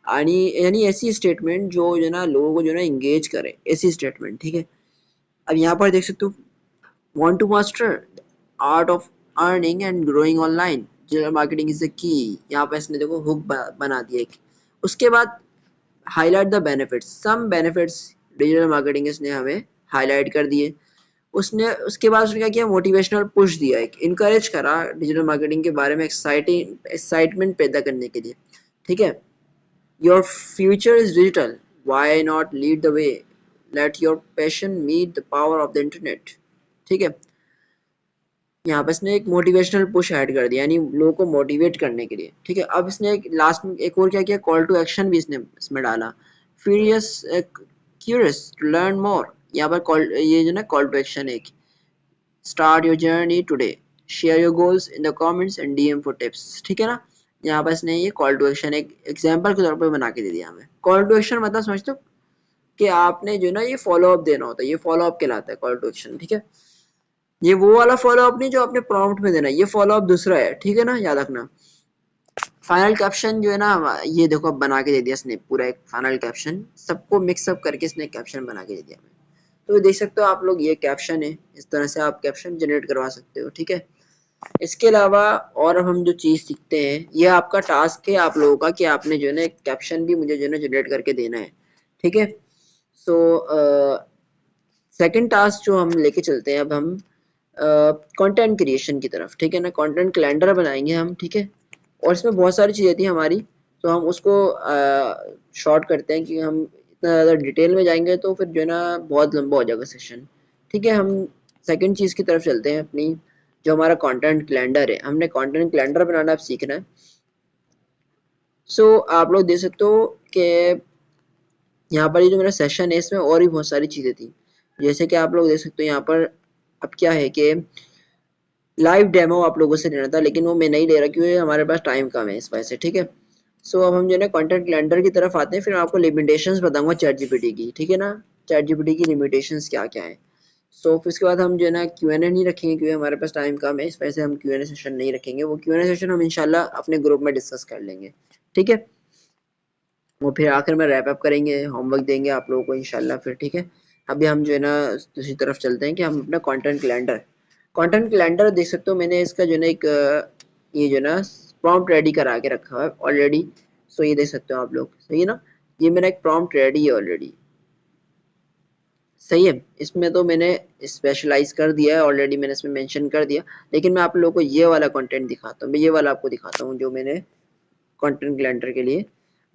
यानी यानी ऐसी स्टेटमेंट जो जो ना लोगों को जो ना इंगेज करे, ऐसी स्टेटमेंट, ठीक है। अब यहाँ पर देख सकते हो, want to master the art of earning and growing online, digital marketing is the key, यहाँ पर इसने देखो हुक बना दिया एक। उसके बाद highlight the benefits, some benefits digital marketing, इसने हमें हाईलाइट कर दिए। उसने उसके बाद उसने क्या किया, मोटिवेशनल पुश दिया, एक इनकरेज करा डिजिटल मार्केटिंग के बारे में एक्साइटमेंट पैदा करने के लिए, ठीक है। Your future is digital, why not lead the way, let your passion meet the power of the internet, ठीक है। यहाँ पर इसने एक मोटिवेशनल पुश ऐड कर दिया, यानी लोगों को मोटिवेट करने के लिए, ठीक है। अब इसने एक लास्ट में एक और क्या किया, कॉल टू एक्शन भी इसने इसमें डाला, furious curious to learn more. यहाँ पर कॉल, ये जो ना कॉल टू एक्शन एक, start your journey today, share your goals in the comments and DM for tips, ठीक है ना। यहाँ पर इसने ये कॉल टू एक्शन एक एग्जांपल के तौर पर बना के दे दिया हमें। कॉल टू एक्शन मतलब समझते हो कि आपने जो ना ये फॉलो अप देना होता है, ये फॉलो अप कहलाता है कॉल टू एक्शन, ठीक है। ये वो वाला फॉलो अप नहीं जो आपने प्रॉम्प्ट में देना है, ये फॉलो अप दूसरा है, ठीक है ना, याद रखना। फाइनल कैप्शन जो है ना, ये देखो अब बना के दे दिया इसने पूरा एक फाइनल कैप्शन, सबको मिक्सअप करके इसने कैप्शन बना के दे दिया। तो देख सकते हो आप लोग, ये कैप्शन है, इस तरह से आप कैप्शन जनरेट करवा सकते हो, ठीक है। इसके अलावा और हम जो चीज सीखते हैं, ये आपका टास्क है आप लोगों का कि आपने जो है ना एक कैप्शन भी मुझे जो है ना जनरेट करके देना है, ठीक है। सो सेकंड टास्क जो हम लेके चलते हैं अब हम कंटेंट क्रिएशन की तरफ, ठीक है ना। कंटेंट कैलेंडर बनाएंगे हम, ठीक है। और इसमें बहुत सारी चीज़ें थी हमारी, तो हम उसको शॉर्ट करते हैं कि हम इतना ज़्यादा डिटेल में जाएंगे तो फिर जो है ना बहुत लंबा हो जाएगा सेशन, ठीक है। हम सेकंड चीज़ की तरफ चलते हैं अपनी, जो हमारा कंटेंट कैलेंडर है, हमने कंटेंट कैलेंडर बनाना अब सीखना है। सो आप लोग देख सकते हो कि यहाँ पर ये जो मेरा सेशन है इसमें और भी बहुत सारी चीज़ें थी, जैसे कि आप लोग देख सकते हो यहाँ पर अब क्या है कि लाइव डेमो आप लोगों से लेना था, लेकिन वो मैं नहीं ले रहा क्योंकि हमारे पास टाइम कम है इस वजह से, ठीक है। सो अब हम जो है ना कंटेंट कैलेंडर की तरफ आते हैं, फिर आपको लिमिटेशंस बताऊंगा चैट जीपीटी की, ठीक है ना। चैट जीपीटी की लिमिटेशंस क्या क्या है। सो फिर उसके बाद हम जो है ना क्यूएनए नहीं रखेंगे क्योंकि हमारे पास टाइम कम है, इस वजह से हम क्यूएनए सेशन नहीं रखेंगे। वो क्यूएनए सेशन हम इंशाल्लाह अपने ग्रुप में डिस्कस कर लेंगे, ठीक है। वो फिर आखिर में रैप अप करेंगे, होमवर्क देंगे आप लोगों को इंशाल्लाह फिर, ठीक है। अभी हम जो है ना दूसरी तरफ चलते हैं कि हम अपना कंटेंट कैलेंडर देख सकते हो, मैंने इसका जो है ना एक ये जो है ना प्रॉम्प्ट रेडी करा के रखा है ऑलरेडी। सो ये देख सकते हो आप लोग, सही है ना। ये मेरा एक प्रॉम्प्ट रेडी है ऑलरेडी, सही है। इसमें तो मैंने स्पेशलाइज कर दिया है ऑलरेडी, मैंने इसमें मेंशन कर दिया, लेकिन मैं आप लोगों को ये वाला कंटेंट दिखाता हूँ, मैं ये वाला आपको दिखाता हूँ जो मैंने कंटेंट कैलेंडर के लिए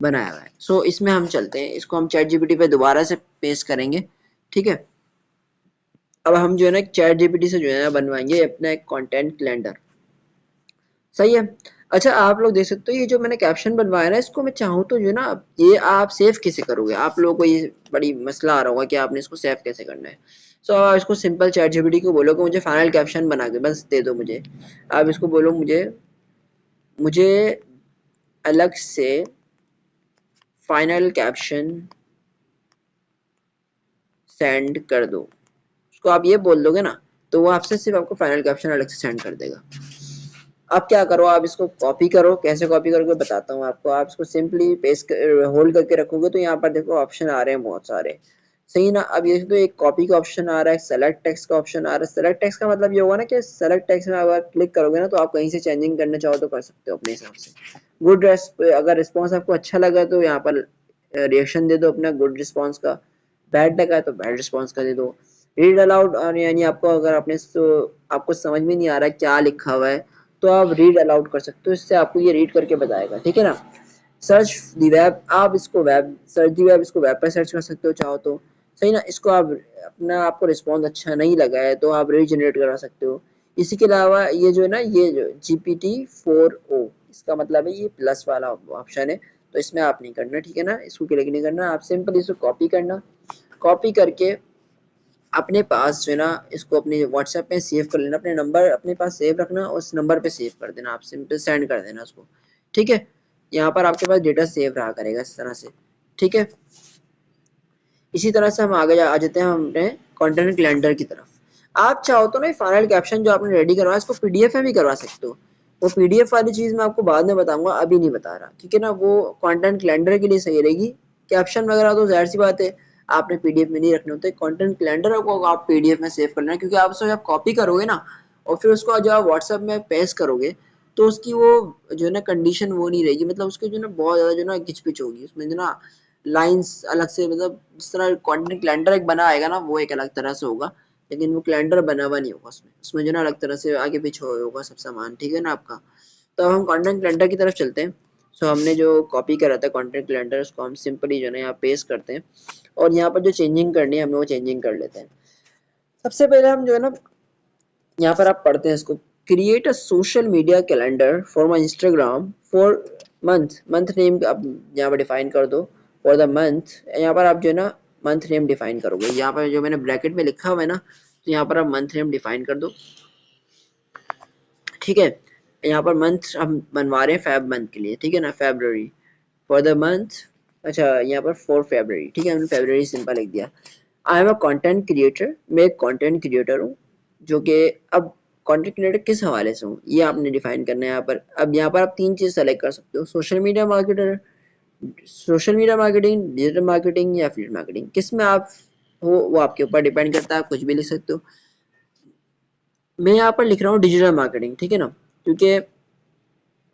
बनाया हुआ है। सो इसमें हम चलते हैं, इसको हम चैट जीपीटी पे दोबारा से पेस्ट करेंगे, ठीक है। अब हम जो है ना चैट जीपीटी से जो है ना बनवाएंगे अपना एक कंटेंट कैलेंडर, सही है। अच्छा आप लोग देख सकते हो ये जो मैंने कैप्शन बनवाया ना, इसको मैं चाहूँ तो जो है ना, ये आप सेव कैसे करोगे, आप लोगों को ये बड़ी मसला आ रहा होगा कि आपने इसको सेव कैसे करना है। सो आप इसको सिंपल चैट जीपीटी को बोलो कि मुझे फाइनल कैप्शन बना के बस दे दो मुझे। आप इसको बोलो मुझे मुझे अलग से फाइनल कैप्शन सेंड कर दो, उसको आप ये बोल दोगे ना, तो वो आपसे सिर्फ आपको फाइनल कैप्शन अलग से सेंड कर देगा। अब क्या करो, आप इसको कॉपी करो, कैसे कॉपी करोगे बताता हूँ आपको। आप इसको सिंपली पेस्ट होल्ड करके रखोगे तो यहाँ पर देखो ऑप्शन आ रहे हैं बहुत सारे, सही ना। अब ये तो एक कॉपी का ऑप्शन आ रहा है, सेलेक्ट टेक्स्ट का ऑप्शन आ रहा है। सेलेक्ट टेक्स्ट का मतलब ये होगा ना कि सेलेक्ट टेक्स्ट में अगर क्लिक करोगे ना तो आप कहीं से चेंजिंग करना चाहो तो कर सकते हो अपने हिसाब से। गुड, अगर रिस्पॉन्स आपको अच्छा लगा तो यहाँ पर रिएक्शन दे दो अपना गुड रिस्पॉन्स का, बैड लगा है तो बैड रिस्पॉन्स का दे दो। रीड अलाउड, यानी आपको अगर आपको समझ में नहीं आ रहा है क्या लिखा हुआ है तो आप रीड अलाउड कर सकते हो, इससे आपको ये रीड करके बताएगा, ठीक है ना। सर्च दी वेब, आप इसको वेब सर्च दी वेब, इसको वेब पर सर्च कर सकते हो चाहो तो, सही ना। इसको आप अपना आपको रिस्पॉन्स अच्छा नहीं लगा है तो आप रीजनरेट करा सकते हो। इसी के अलावा ये जो है ना, ये जो GPT-4o, इसका मतलब है ये प्लस वाला ऑप्शन है, तो इसमें आप नहीं करना, ठीक है ना। इसको क्लिक नहीं करना, आप सिंपल इसको कॉपी करना, कॉपी करके अपने पास जो है ना इसको अपने व्हाट्सएप पे सेव कर लेना, अपने नंबर अपने पास सेव रखना, उस नंबर पे सेव कर देना, आप सिंपल सेंड कर देना उसको, ठीक है। यहाँ पर आपके पास डेटा सेव रहा करेगा इस तरह से, ठीक है। इसी तरह से हम आगे आ जाते हैं हम अपने कंटेंट कैलेंडर की तरफ। आप चाहो तो ना फाइनल कैप्शन जो आपने रेडी करवाया इसको पीडीएफ में भी करवा सकते हो। वो पीडीएफ वाली चीज मैं आपको बाद में बताऊंगा, अभी नहीं बता रहा, ठीक है ना। वो कंटेंट कैलेंडर के लिए सही रहेगी, कैप्शन वगैरह तो जाहिर सी बात है आपने पीडीएफ में नहीं रखने होते। कंटेंट कैलेंडर को आप पीडीएफ में सेव करना है, क्योंकि आप उसको जब कॉपी करोगे ना और फिर उसको जब आप व्हाट्सएप में पेस्ट करोगे तो उसकी वो जो है ना कंडीशन वो नहीं रहेगी, मतलब उसके जो ना बहुत ज्यादा जो ना घिचपिच होगी उसमें जो ना लाइंस अलग से, मतलब जिस तरह कंटेंट कैलेंडर एक बना आएगा ना वो एक अलग तरह से होगा, लेकिन वो कैलेंडर बना हुआ नहीं होगा उसमें, उसमें जो ना अलग तरह से आगे पीछे होगा सब सामान, ठीक है ना आपका। तो हम कंटेंट कैलेंडर की तरफ चलते हैं। सो हमने जो कॉपी करा था कंटेंट कैलेंडर उसको हम सिंपली जो है ना यहाँ पेस्ट करते हैं, और यहाँ पर जो चेंजिंग करनी है हमें वो चेंजिंग कर लेते हैं। सबसे पहले हम जो है ना यहाँ पर आप पढ़ते हैं इसको, create a social media calendar for my Instagram for month, month name आप यहाँ पर डिफाइन कर दो फॉर द मंथ। यहाँ पर आप जो है ना मंथ नेम डिफाइन करोगे, यहाँ पर जो मैंने ब्रैकेट में लिखा हुआ है ना, तो यहाँ पर आप मंथ नेम डिफाइन कर दो, ठीक है। यहाँ पर मंथ हम बनवा रहे हैं फेब मंथ के लिए, ठीक है ना, फेब्रवरी फॉर द मंथ, अच्छा यहाँ पर फॉर फेब्रवरी, ठीक है, हमने फेब्रवरी सिंपल लिख दिया। I am a content creator, मैं एक कंटेंट क्रिएटर हूँ, जो कि अब कंटेंट क्रिएटर किस हवाले से हूँ ये आपने डिफाइन करना है यहाँ पर। अब यहाँ पर आप तीन चीज सेलेक्ट कर सकते हो, social media marketer, social media marketing, digital marketing या एफिलिएट मार्केटिंग, किस में आप हो वो आपके ऊपर डिपेंड करता है, आप कुछ भी लिख सकते हो। मैं यहाँ पर लिख रहा हूँ डिजिटल मार्केटिंग, ठीक है ना, क्योंकि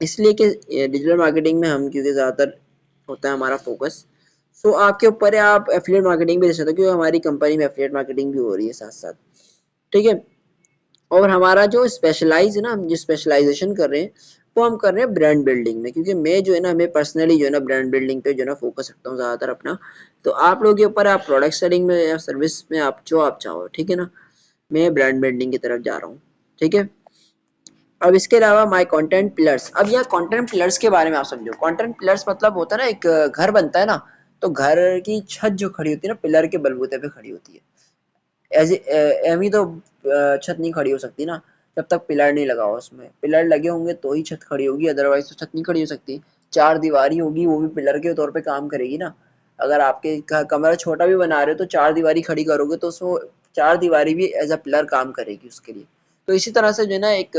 इसलिए कि डिजिटल मार्केटिंग में हम क्योंकि ज़्यादातर होता है हमारा फोकस। सो आपके ऊपर है, आप एफिलिएट मार्केटिंग भी दे सकते हो क्योंकि हमारी कंपनी में एफिलिएट मार्केटिंग भी हो रही है साथ साथ, ठीक है। और हमारा जो स्पेशलाइज है ना, हम जो स्पेशलाइजेशन कर रहे हैं वो हम कर रहे हैं ब्रांड बिल्डिंग में, क्योंकि मैं जो है ना, मैं पर्सनली जो है ना ब्रांड बिल्डिंग पे जो है ना फोकस रखता हूँ ज़्यादातर अपना। तो आप लोगों के ऊपर, आप प्रोडक्ट सेलिंग में या सर्विस में आप जो आप चाहो, ठीक है ना, मैं ब्रांड बिल्डिंग की तरफ जा रहा हूँ, ठीक है। अब इसके अलावा माय कंटेंट पिलर्स, अब यह कंटेंट पिलर्स के बारे में आप समझो। कंटेंट पिलर्स मतलब होता है ना, एक घर बनता है ना, तो घर की छत जो खड़ी होती है ना, पिलर के बलबूते पे खड़ी होती है। एवी तो छत नहीं खड़ी हो सकती ना जब तक पिलर नहीं लगा हो, उसमें पिलर लगे होंगे तो ही छत खड़ी होगी, अदरवाइज तो छत नहीं खड़ी हो सकती। चार दीवारी होगी वो भी पिलर के तौर पे काम करेगी ना। अगर आपके कमरा छोटा भी बना रहे हो तो चार दीवारी खड़ी करोगे तो उसको चार दीवारी भी एज अ पिलर काम करेगी उसके लिए। तो इसी तरह से जो है ना एक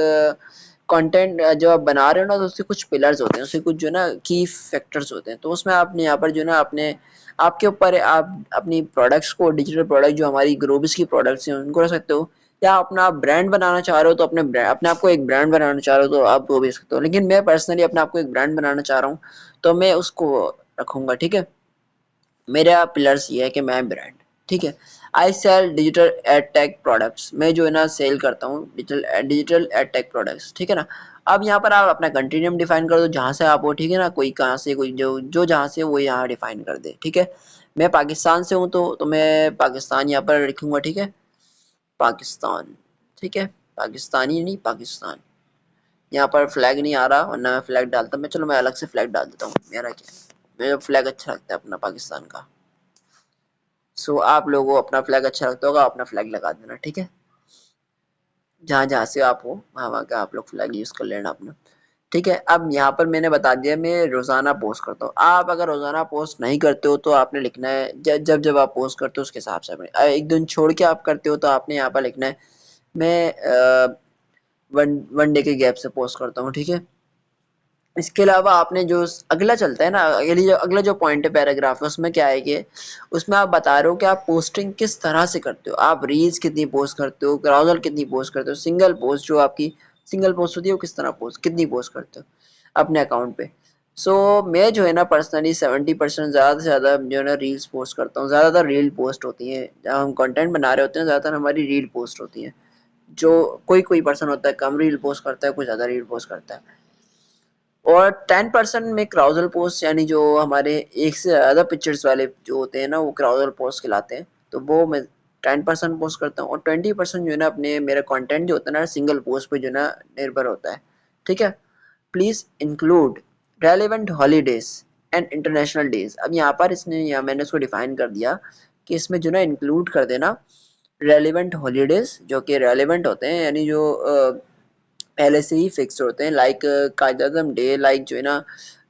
कंटेंट जो आप बना रहे हो ना, तो उसके कुछ पिलर्स होते हैं, उसके कुछ जो है ना की फैक्टर्स होते हैं। तो उसमें आपने यहाँ पर जो है ना अपने आपके ऊपर है, आप अपनी प्रोडक्ट्स को, डिजिटल प्रोडक्ट जो हमारी ग्रोबिस की प्रोडक्ट्स हैं उनको रख सकते हो, या अपना ब्रांड बनाना चाह रहे हो तो अपने आप को एक ब्रांड बनाना चाह रहे हो तो आप वो भी रख सकते हो। लेकिन मैं पर्सनली अपने आप को एक ब्रांड बनाना चाह रहा हूँ तो मैं उसको रखूंगा, ठीक है। मेरा पिलर्स ये है कि मैं ब्रांड, ठीक है। I sell digital ad tech products, मैं जो है ना सेल करता हूँ डिजिटल एड टेक प्रोडक्ट्स, ठीक है ना। अब यहाँ पर आप अपना कंट्री नेम डिफाइन कर दो जहाँ से आप हो, ठीक है ना, कोई कहाँ से, कोई जो जहाँ से वो यहाँ डिफाइन कर दे, ठीक है। मैं पाकिस्तान से हूँ तो मैं पाकिस्तान यहाँ पर लिखूंगा, ठीक है, पाकिस्तान, ठीक है, पाकिस्तानी नहीं पाकिस्तान। यहाँ पर फ्लैग नहीं आ रहा वरना मैं फ्लैग डालता, मैं चलो मैं अलग से फ्लैग डाल देता हूँ, मेरा क्या है, मेरा फ्लैग अच्छा लगता है अपना पाकिस्तान का। सो आप लोगों को अपना फ्लैग अच्छा लगता होगा, अपना फ्लैग लगा देना, ठीक है। जहाँ जहाँ से आप हो वहाँ वहाँ का आप लोग फ्लैग यूज कर लेना अपना, ठीक है। अब यहाँ पर मैंने बता दिया मैं रोजाना पोस्ट करता हूँ। आप अगर रोजाना पोस्ट नहीं करते हो तो आपने लिखना है जब जब आप पोस्ट करते हो उसके हिसाब से एक दिन छोड़ के आप करते हो तो आपने यहाँ पर लिखना है मैं वन वन डे के गैप से पोस्ट करता हूँ, ठीक है। इसके अलावा आपने जो अगला चलता है ना, अगला जो पॉइंट है पैराग्राफ में, उसमें क्या है कि उसमें आप बता रहे हो कि आप पोस्टिंग किस तरह से करते हो, आप रील्स कितनी पोस्ट करते हो, क्राउजल कितनी पोस्ट करते हो, सिंगल पोस्ट जो आपकी सिंगल पोस्ट होती है वो किस तरह पोस्ट कितनी पोस्ट करते हो अपने अकाउंट पे। सो मैं जो है ना पर्सनली 70% ज़्यादा से ज़्यादा जो है ना रील्स पोस्ट करता हूँ, ज़्यादातर रील पोस्ट होती हैं जब हम कंटेंट बना रहे होते हैं, ज़्यादातर हमारी रील पोस्ट होती है। जो कोई कोई पर्सन होता है कम रील पोस्ट करता है, कोई ज़्यादा रील पोस्ट करता है। और 10% में क्राउजल पोस्ट, यानी जो हमारे एक से ज़्यादा पिक्चर्स वाले जो होते हैं ना वो क्राउजल पोस्ट कहलाते हैं, तो वो मैं 10% पोस्ट करता हूँ। और 20% जो है ना अपने मेरा कंटेंट जो होता है ना सिंगल पोस्ट पे जो है ना निर्भर होता है, ठीक है। Please include relevant holidays and international days, अब यहाँ पर इसने यहाँ मैंने उसको डिफाइन कर दिया कि इसमें जो ना इंक्लूड कर देना रेलिवेंट हॉलीडेज, जो कि रेलिवेंट होते हैं यानी जो पहले से ही फिक्स होते हैं, लाइक कायद आज़म डे, लाइक जो है ना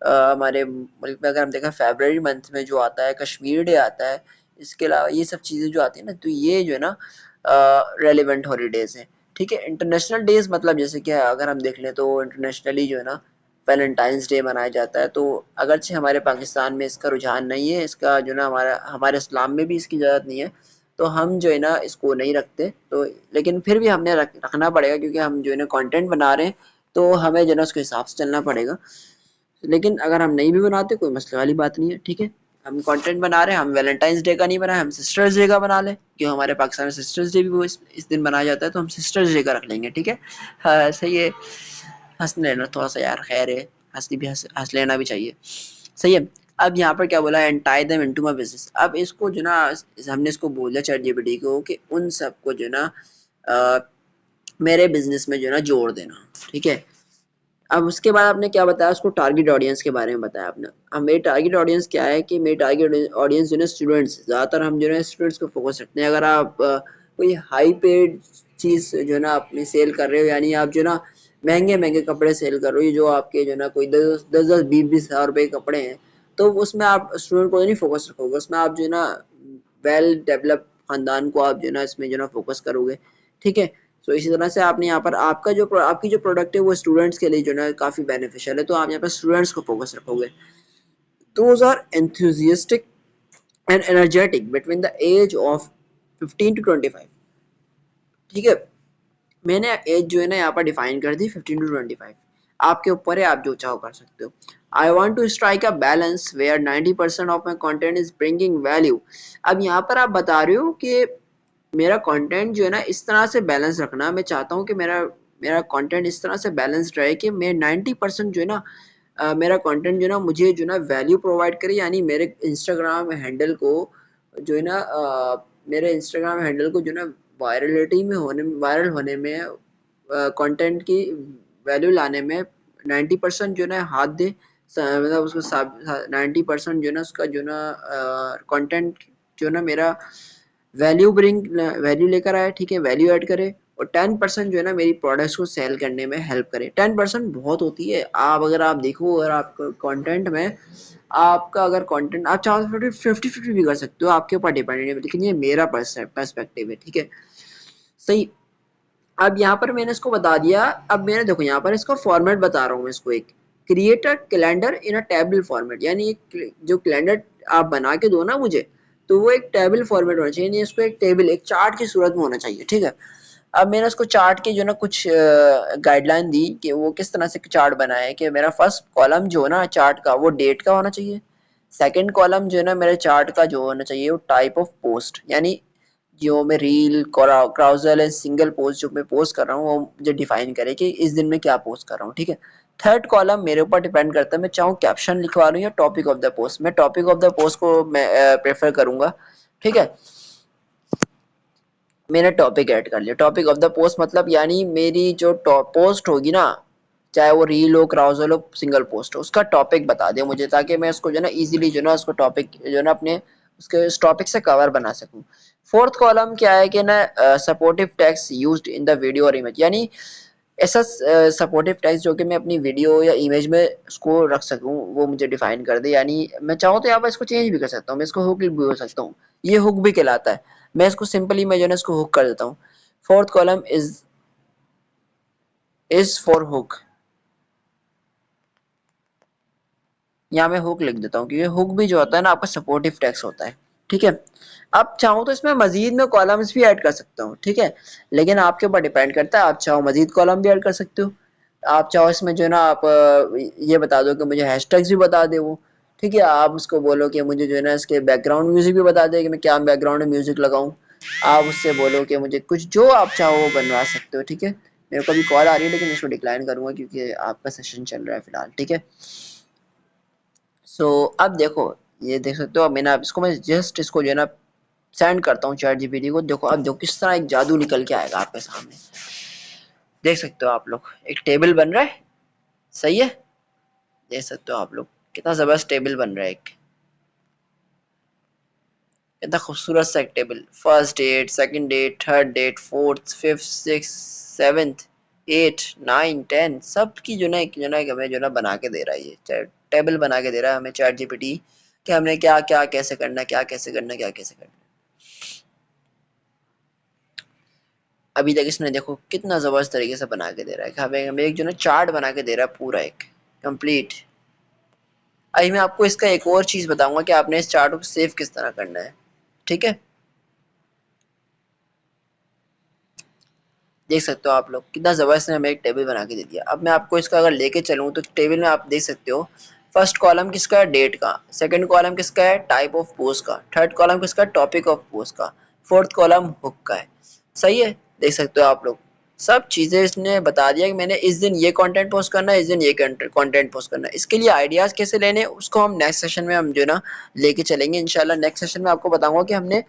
हमारे मुल्क में अगर हम देखें फरवरी मंथ में जो आता है कश्मीर डे आता है। इसके अलावा ये सब चीज़ें जो आती है ना, तो ये जो है ना रेलिवेंट हॉलीडेज हैं, ठीक है। इंटरनेशनल डेज मतलब जैसे कि अगर हम देख लें तो इंटरनेशनली जो है ना वैलेंटाइंस डे मनाया जाता है। तो अगरचे हमारे पाकिस्तान में इसका रुझान नहीं है, इसका जो ना हमारे इस्लाम में भी इसकी इजाज़त नहीं है, तो हम जो है ना इसको नहीं रखते। तो लेकिन फिर भी हमने रखना पड़ेगा क्योंकि हम जो है ना कंटेंट बना रहे हैं, तो हमें जो है ना उसके हिसाब से चलना पड़ेगा। लेकिन अगर हम नहीं भी बनाते कोई मसले वाली बात नहीं है, ठीक है। हम कंटेंट बना रहे हैं, हम वैलेंटाइंस डे का नहीं बनाए, हम सिस्टर्स डे का बना लें, क्यों हमारे पाकिस्तान में सिस्टर्स डे भी वो इस दिन मनाया जाता है, तो हम सिस्टर्स डे का रख लेंगे, ठीक है। हाँ सही है, हंस लेना थोड़ा सा यार, खैर है, हंसनी भी हंस लेना भी चाहिए, सही है। अब यहाँ पर क्या बोला, and tie them into my business, अब इसको जो ना हमने इसको बोला चैट जीपीटी को कि उन सबको जो ना मेरे बिजनेस में जो है ना जोड़ देना, ठीक है। अब उसके बाद आपने क्या बताया, उसको टारगेट ऑडियंस के बारे में बताया आपने। अब मेरी टारगेट ऑडियंस क्या है कि मेरी टारगेट ऑडियंस जो है स्टूडेंट्स, ज़्यादातर हम जो है स्टूडेंट्स को फोकस रखते हैं। अगर आप कोई हाई पेड चीज़ जो है ना अपनी सेल कर रहे हो, यानी आप जो है ना महंगे महंगे कपड़े सेल कर रहे हो, जो आपके जो है ना कोई 10-20 हज़ार रुपये के कपड़े हैं, तो उसमें आप स्टूडेंट को नहीं फोकस रखोगे, उसमें आप जो है ना वेल डेवलप खानदान को आप जो है ना इसमें जो है ना फोकस करोगे, ठीक है। तो इसी तरह से आपने यहाँ पर आपकी जो प्रोडक्ट है वो स्टूडेंट्स के लिए जो है काफ़ी बेनिफिशियल है, तो आप यहाँ पर स्टूडेंट्स को फोकस रखोगे। Those are enthusiastic and energetic between the age of 15 to 25, ठीक है। मैंने एज जो है ना यहाँ पर डिफाइन कर दी 15 टू 25। आपके ऊपर है, आप जो चाहो कर सकते हो। I want to strike a balance where 90% of my content is bringing value. अब यहाँ पर आप बता रहे हो कि मेरा कंटेंट जो है ना इस तरह से बैलेंस रखना, मैं चाहता हूँ कि मेरा मेरा कंटेंट इस तरह से बैलेंस्ड रहे कि मैं 90% जो है ना मेरा कंटेंट जो है ना मुझे जो है ना वैल्यू प्रोवाइड करे, यानी मेरे इंस्टाग्राम हैंडल को जो है ना मेरे इंस्टाग्राम हैंडल को जो है ना वायरल होने में कंटेंट की वैल्यू लाने में 90% जो है ना हाथ दे, मतलब उसको 90% जो है ना उसका जो है ना कंटेंट जो है ना मेरा वैल्यू लेकर आए, ठीक है, वैल्यू ऐड करे। और 10% जो है ना मेरी प्रोडक्ट्स को सेल करने में हेल्प करे। 10% बहुत होती है। आप देखो, अगर आप कंटेंट में आपका अगर कंटेंट आप चाहो तो 50-50 भी कर सकते हो, आपके ऊपर डिपेंडेंट है, लेकिन ये मेरा पर्सपेक्टिव है, ठीक है, सही। अब यहाँ पर मैंने इसको बता दिया। अब मैंने देखो यहाँ पर इसको फॉर्मेट बता रहा हूँ मैं इसको, एक create a calendar in a table format, यानी एक जो कैलेंडर आप बना के दो ना मुझे, तो वो एक टेबल फॉर्मेट होना चाहिए, नहीं इसको एक टेबल एक चार्ट की सूरत में होना चाहिए, ठीक है। अब मैंने उसको चार्ट के जो ना कुछ गाइडलाइन दी कि वो किस तरह से चार्ट बनाए, कि मेरा फर्स्ट कॉलम जो है ना चार्ट का वो डेट का होना चाहिए। सेकंड कॉलम जो है ना मेरे चार्ट का जो होना चाहिए वो टाइप ऑफ पोस्ट, यानी जो मैं reel carousel and single post जो मैं पोस्ट कर रहा हूँ वो मुझे डिफाइन करे कि इस दिन में क्या पोस्ट कर रहा हूँ, ठीक है। थर्ड कॉलम मेरे ऊपर डिपेंड करता है, मैं चाहूँ कैप्शन लिखवा लूँ या टॉपिक ऑफ द पोस्ट। मैं टॉपिक ऑफ द पोस्ट को मैं प्रेफर करूंगा, ठीक है। मैंने टॉपिक ऐड कर लिया, टॉपिक ऑफ द पोस्ट मतलब यानी मेरी जो पोस्ट होगी ना, चाहे वो रील हो क्राउजल हो सिंगल पोस्ट हो, उसका टॉपिक बता दे मुझे, ताकि मैं उसको जो है ना इजीली जो है ना उसको टॉपिक जो है ना अपने उसके उस टॉपिक से कवर बना सकूं। फोर्थ कॉलम क्या है कि ना supportive text used in the video और इमेज, यानी ऐसा सपोर्टिव टेक्स्ट जो कि मैं अपनी वीडियो या इमेज में उसको रख सकूं, वो मुझे डिफाइन कर दे। यानी मैं चाहूँ तो यहाँ पर इसको चेंज भी कर सकता हूँ, मैं इसको हुक भी हो सकता हूँ, ये हुक भी कहलाता है। मैं इसको सिंपली मैं जो है ना इसको हुक कर देता हूँ। Fourth column is for hook, यहाँ मैं हुक लिख देता हूँ, क्योंकि हुक भी जो होता है ना आपका सपोर्टिव टेक्स्ट होता है, ठीक है। अब चाहूँ तो इसमें मजीद में कॉलम्स भी ऐड कर सकता हूँ, ठीक है, लेकिन आपके ऊपर डिपेंड करता है। आप चाहो मजीद कॉलम भी ऐड कर सकते हो, आप चाहो इसमें जो है ना आप ये बता दो कि मुझे हैशटैग्स भी बता दे वो, ठीक है। आप उसको बोलो कि मुझे जो है ना इसके बैकग्राउंड म्यूजिक भी बता दे कि मैं क्या बैकग्राउंड म्यूजिक लगाऊं। आप उससे बोलो कि मुझे कुछ जो आप चाहो वो बनवा सकते हो, ठीक है। मेरे को अभी कॉल आ रही है, लेकिन इसको डिक्लाइन करूंगा क्योंकि आपका सेशन चल रहा है फिलहाल, ठीक है। सो अब देखो, ये देख सकते हो, अब मैंने अब इसको मैं जस्ट इसको जो है ना सेंड करता हूँ चैट जीपीटी को। देखो अब देखो किस तरह एक जादू निकल के आएगा आपके सामने, देख सकते हो आप लोग, एक टेबल बन रहा है, सही है। देख सकते हो आप लोग कितना जबरदस्त टेबल बन रहा है, एक कितना खूबसूरत सा एक table. First date, second date, third date, fourth, fifth, six, seventh, eight, nine, ten, सब की जो ना एक जो ना हमें जो ना बना के दे रहा है, ये टेबल बना के दे रहा है हमें चैट जीपीटी, कि हमने क्या क्या कैसे करना है, क्या कैसे करना है, क्या कैसे करना है। अभी तक इसने देखो कितना जबरदस्त तरीके से बना के दे रहा है, कि हमें एक जो ना चार्ट बना के दे रहा है पूरा एक कंप्लीट। अभी मैं आपको इसका एक और चीज बताऊंगा कि आपने इस चार्ट को सेव किस तरह करना है, ठीक है। देख सकते हो आप लोग कितना जबरदस्त ने हमें एक टेबल बना के दे दिया। अब मैं आपको इसका अगर लेके चलूँ तो टेबल में आप देख सकते हो, फर्स्ट कॉलम किसका है, डेट का। सेकंड कॉलम किसका है, टाइप ऑफ पोस्ट का। थर्ड कॉलम किसका है, टॉपिक ऑफ पोस्ट का। फोर्थ कॉलम हुक का है, सही है। देख सकते हो आप लोग, सब चीजें इसने बता दिया कि मैंने इस दिन ये कंटेंट पोस्ट करना है, इस दिन ये कंटेंट पोस्ट करना है। इसके लिए आइडियाज कैसे लेने उसको हम नेक्स्ट सेशन में हम जो ना लेके चलेंगे इंशाल्लाह। नेक्स्ट सेशन में आपको बताऊंगा कि हमने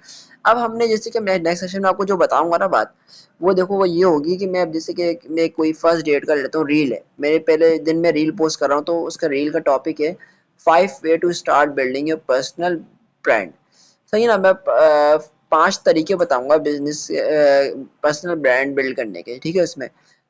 जैसे कि मैं नेक्स्ट सेशन में आपको जो बताऊंगा ना बात, वो देखो वो ये होगी कि मैं अब जैसे कि मैं कोई फर्स्ट डेट का लेता हूँ, रील है मेरे पहले दिन में रील पोस्ट कर रहा हूँ, तो उसका रील का टॉपिक है 5 way to start building your personal brand. सही ना, मैं 5 तरीके बताऊंगा बिजनेस पर्सनल ब्रांड बिल्ड करने के, ठीक है उसमें।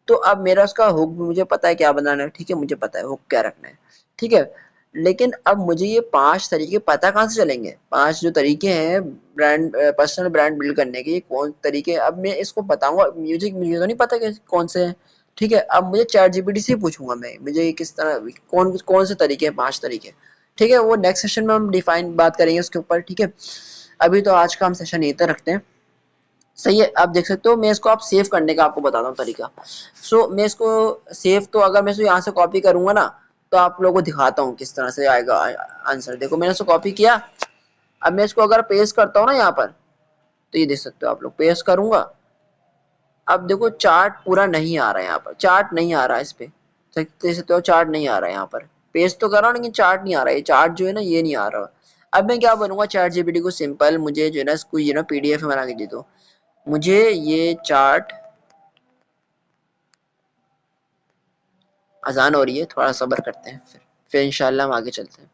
तो अब मेरा उसका हुक मुझे पता है क्या बनाना है, ठीक है, मुझे पता है हुक क्या रखना है, ठीक है। लेकिन अब मुझे ये 5 तरीके पता कहाँ से चलेंगे, 5 जो तरीके हैं ब्रांड पर्सनल ब्रांड बिल्ड करने के, ये कौन तरीके, अब मैं इसको बताऊंगा, म्यूजिक मुझे तो नहीं पता कि कौन से हैं, ठीक है। अब मुझे चैट जीपीटी से पूछूंगा मैं, मुझे किस तरह कौन कौन से तरीके हैं, 5 तरीके, ठीक है। वो नेक्स्ट सेशन में हम डिफाइन बात करेंगे उसके ऊपर, ठीक है। अभी तो आज का हम सेशन यहीं तक रखते हैं, सही है। आप देख सकते हो मैं इसको आप सेव करने का आपको बताता हूँ तरीका। मैं इसको सेव, तो अगर मैं इसको यहाँ से कॉपी करूंगा ना, तो आप लोगों को दिखाता हूँ किस तरह से आएगा आंसर। देखो मैंने इसको कॉपी किया, अब मैं इसको अगर पेस्ट करता हूँ ना यहाँ पर, तो ये देख सकते हो आप लोग, पेस्ट करूंगा। अब देखो चार्ट पूरा नहीं आ रहा है, यहाँ पर चार्ट नहीं आ रहा है, इस पे देख सकते हो चार्ट नहीं आ रहा है यहाँ पर। पेस्ट तो कर रहा हूँ लेकिन चार्ट नहीं आ रहा है, ये चार्ट जो है ना ये नहीं आ रहा। अब मैं क्या बनूंगा, चैट जीपीटी को सिंपल मुझे जो है ना इसको ये ना पीडीएफ में बना के दे दो मुझे ये चार्ट। अजान हो रही है, थोड़ा सब्र करते हैं, फिर इंशाल्लाह हम आगे चलते हैं।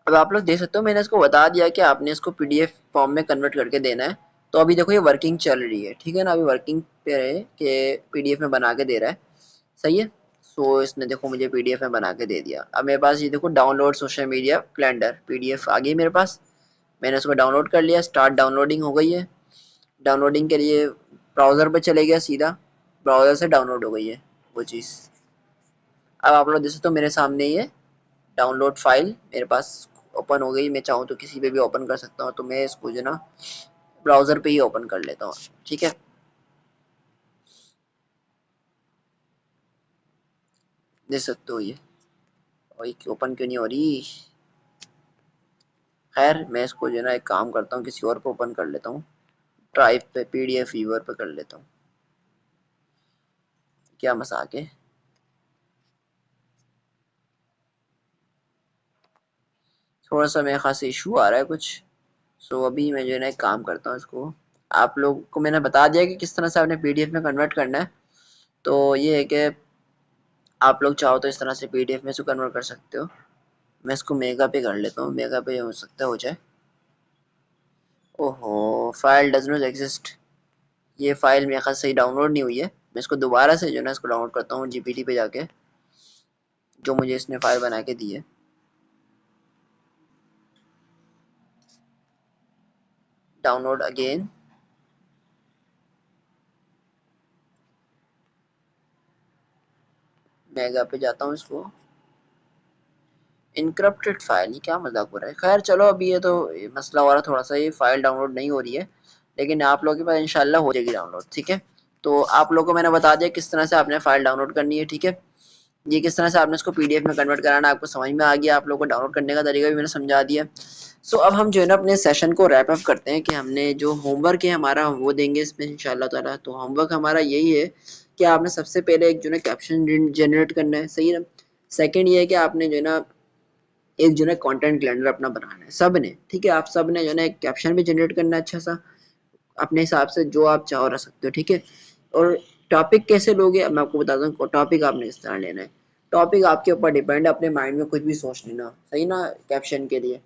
अब आप लोग देख सकते हो मैंने इसको बता दिया कि आपने इसको पीडीएफ फॉर्म में कन्वर्ट करके देना है। तो अभी देखो ये वर्किंग चल रही है, ठीक है ना, अभी वर्किंग पे है कि पीडीएफ में बना के दे रहा है, सही है। इसने देखो मुझे पीडीएफ में बना के दे दिया। अब मेरे पास ये देखो download social media calendar PDF आ गई मेरे पास, मैंने उसको डाउनलोड कर लिया, स्टार्ट डाउनलोडिंग हो गई है। डाउनलोडिंग के लिए ब्राउज़र पे चले गया सीधा, ब्राउज़र से डाउनलोड हो गई है वो चीज़। अब आप लोग देख सकते हो मेरे सामने ये डाउनलोड फाइल मेरे पास ओपन हो गई। मैं चाहूँ तो किसी पे भी ओपन कर सकता हूँ, तो मैं इसको जो ना ब्राउज़र पे ही ओपन कर लेता हूँ, ठीक है। देख सकते हो ये ओपन क्यों नहीं हो रही। खैर मैं इसको जो ना एक काम करता हूँ, किसी और पे ओपन कर लेता हूँ, ड्राइव पे पीडीएफ व्यूअर पे कर लेता हूँ, क्या मजाक है। थोड़ा सा मेरे खास इशू आ रहा है कुछ। अभी मैं जो है ना एक काम करता हूँ, इसको आप लोग को मैंने बता दिया कि किस तरह से आपने पीडीएफ में कन्वर्ट करना है। तो ये है कि आप लोग चाहो तो इस तरह से पीडीएफ में इसको कन्वर्ट कर सकते हो। मैं इसको मेगा पे कर लेता हूँ, मेगा पे हो सकता है हो जाए। ओहो, फाइल डज नॉट एग्जिस्ट, ये फाइल मेरे ख्याल से डाउनलोड नहीं हुई है। मैं इसको दोबारा से जो है ना इसको डाउनलोड करता हूँ जीपीटी पे जाके, जो मुझे इसने फाइल बना के दी है। डाउनलोड अगेन, मेगा पे जाता हूँ, इसको इनक्रप्टेड फाइल, ये क्या मजाक हो रहा है। खैर चलो अभी ये तो ये मसला हो रहा है थोड़ा सा, ये फाइल डाउनलोड नहीं हो रही है, लेकिन आप लोगों के पास इंशाल्लाह हो जाएगी डाउनलोड, ठीक है। तो आप लोगों को मैंने बता दिया किस तरह से आपने फाइल डाउनलोड करनी है, ठीक है। ये किस तरह से आपने इसको पीडीएफ में कन्वर्ट कराना है आपको समझ में आ गया, आप लोगों को डाउनलोड करने का तरीका भी मैंने समझा दिया। अब हम जो है ना अपने सेशन को रैप अप करते हैं कि हमने जो होमवर्क है हमारा वो देंगे इसमें इंशाल्लाह ताला। तो होमवर्क हमारा यही है कि आपने सबसे पहले एक जो है कैप्शन जनरेट करना है, सही है ना। सेकंड ये है कि आपने जो है ना एक जो है कंटेंट कैलेंडर अपना बनाना है सब ने, ठीक है। आप सब ने जो है एक कैप्शन भी जनरेट करना है अच्छा सा अपने हिसाब से जो आप चाहो रख सकते हो, ठीक है। और टॉपिक कैसे लोगे मैं आपको बताता हूँ। टॉपिक आपने इस तरह लेना है, टॉपिक आपके ऊपर डिपेंड है, अपने माइंड में कुछ भी सोच लेना, सही ना, कैप्शन के लिए।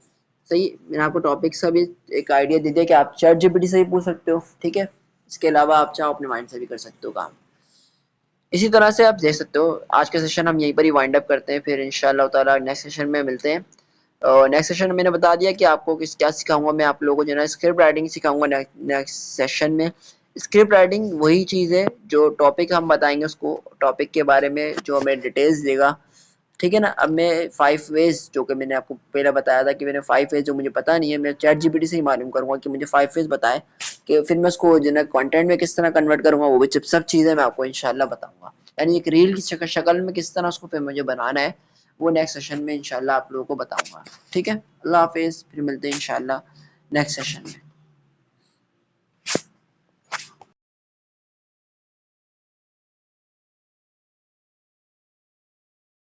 सही, मैंने आपको टॉपिक से भी एक आइडिया दे दिया कि आप चैट जीपीटी से भी पूछ सकते हो, ठीक है। इसके अलावा आप चाहो अपने माइंड से भी कर सकते हो काम। इसी तरह से आप देख सकते हो। आज का सेशन हम यहीं पर ही वाइंड अप करते हैं, फिर इंशाल्लाह ताला नेक्स्ट सेशन में मिलते हैं। नेक्स्ट सेशन में मैंने बता दिया कि आपको किस क्या सिखाऊंगा मैं, आप लोगों को जो है स्क्रिप्ट राइटिंग सिखाऊंगा नेक्स्ट सेशन में। स्क्रिप्ट राइटिंग वही चीज़ है जो टॉपिक हम बताएंगे उसको, टॉपिक के बारे में जो हमें डिटेल्स देगा, ठीक है ना। अब मैं 5 वेज जो कि मैंने आपको पहले बताया था कि मैंने 5 वेज जो मुझे पता नहीं है, मैं चैट जीपीटी से ही मालूम करूंगा कि मुझे 5 वेज बताए, कि फिर मैं उसको जो है कंटेंट में किस तरह कन्वर्ट करूंगा, वो भी सब चीज़ें मैं आपको इंशाल्लाह बताऊंगा। यानी एक रील की शक्ल में किस तरह उसको फिर मुझे बनाना है, वो नेक्स्ट सेशन में इंशाल्लाह आप लोगों को बताऊंगा, ठीक है। अल्लाह हाफिज़, फिर मिलते हैं इंशाल्लाह नेक्स्ट सेशन में।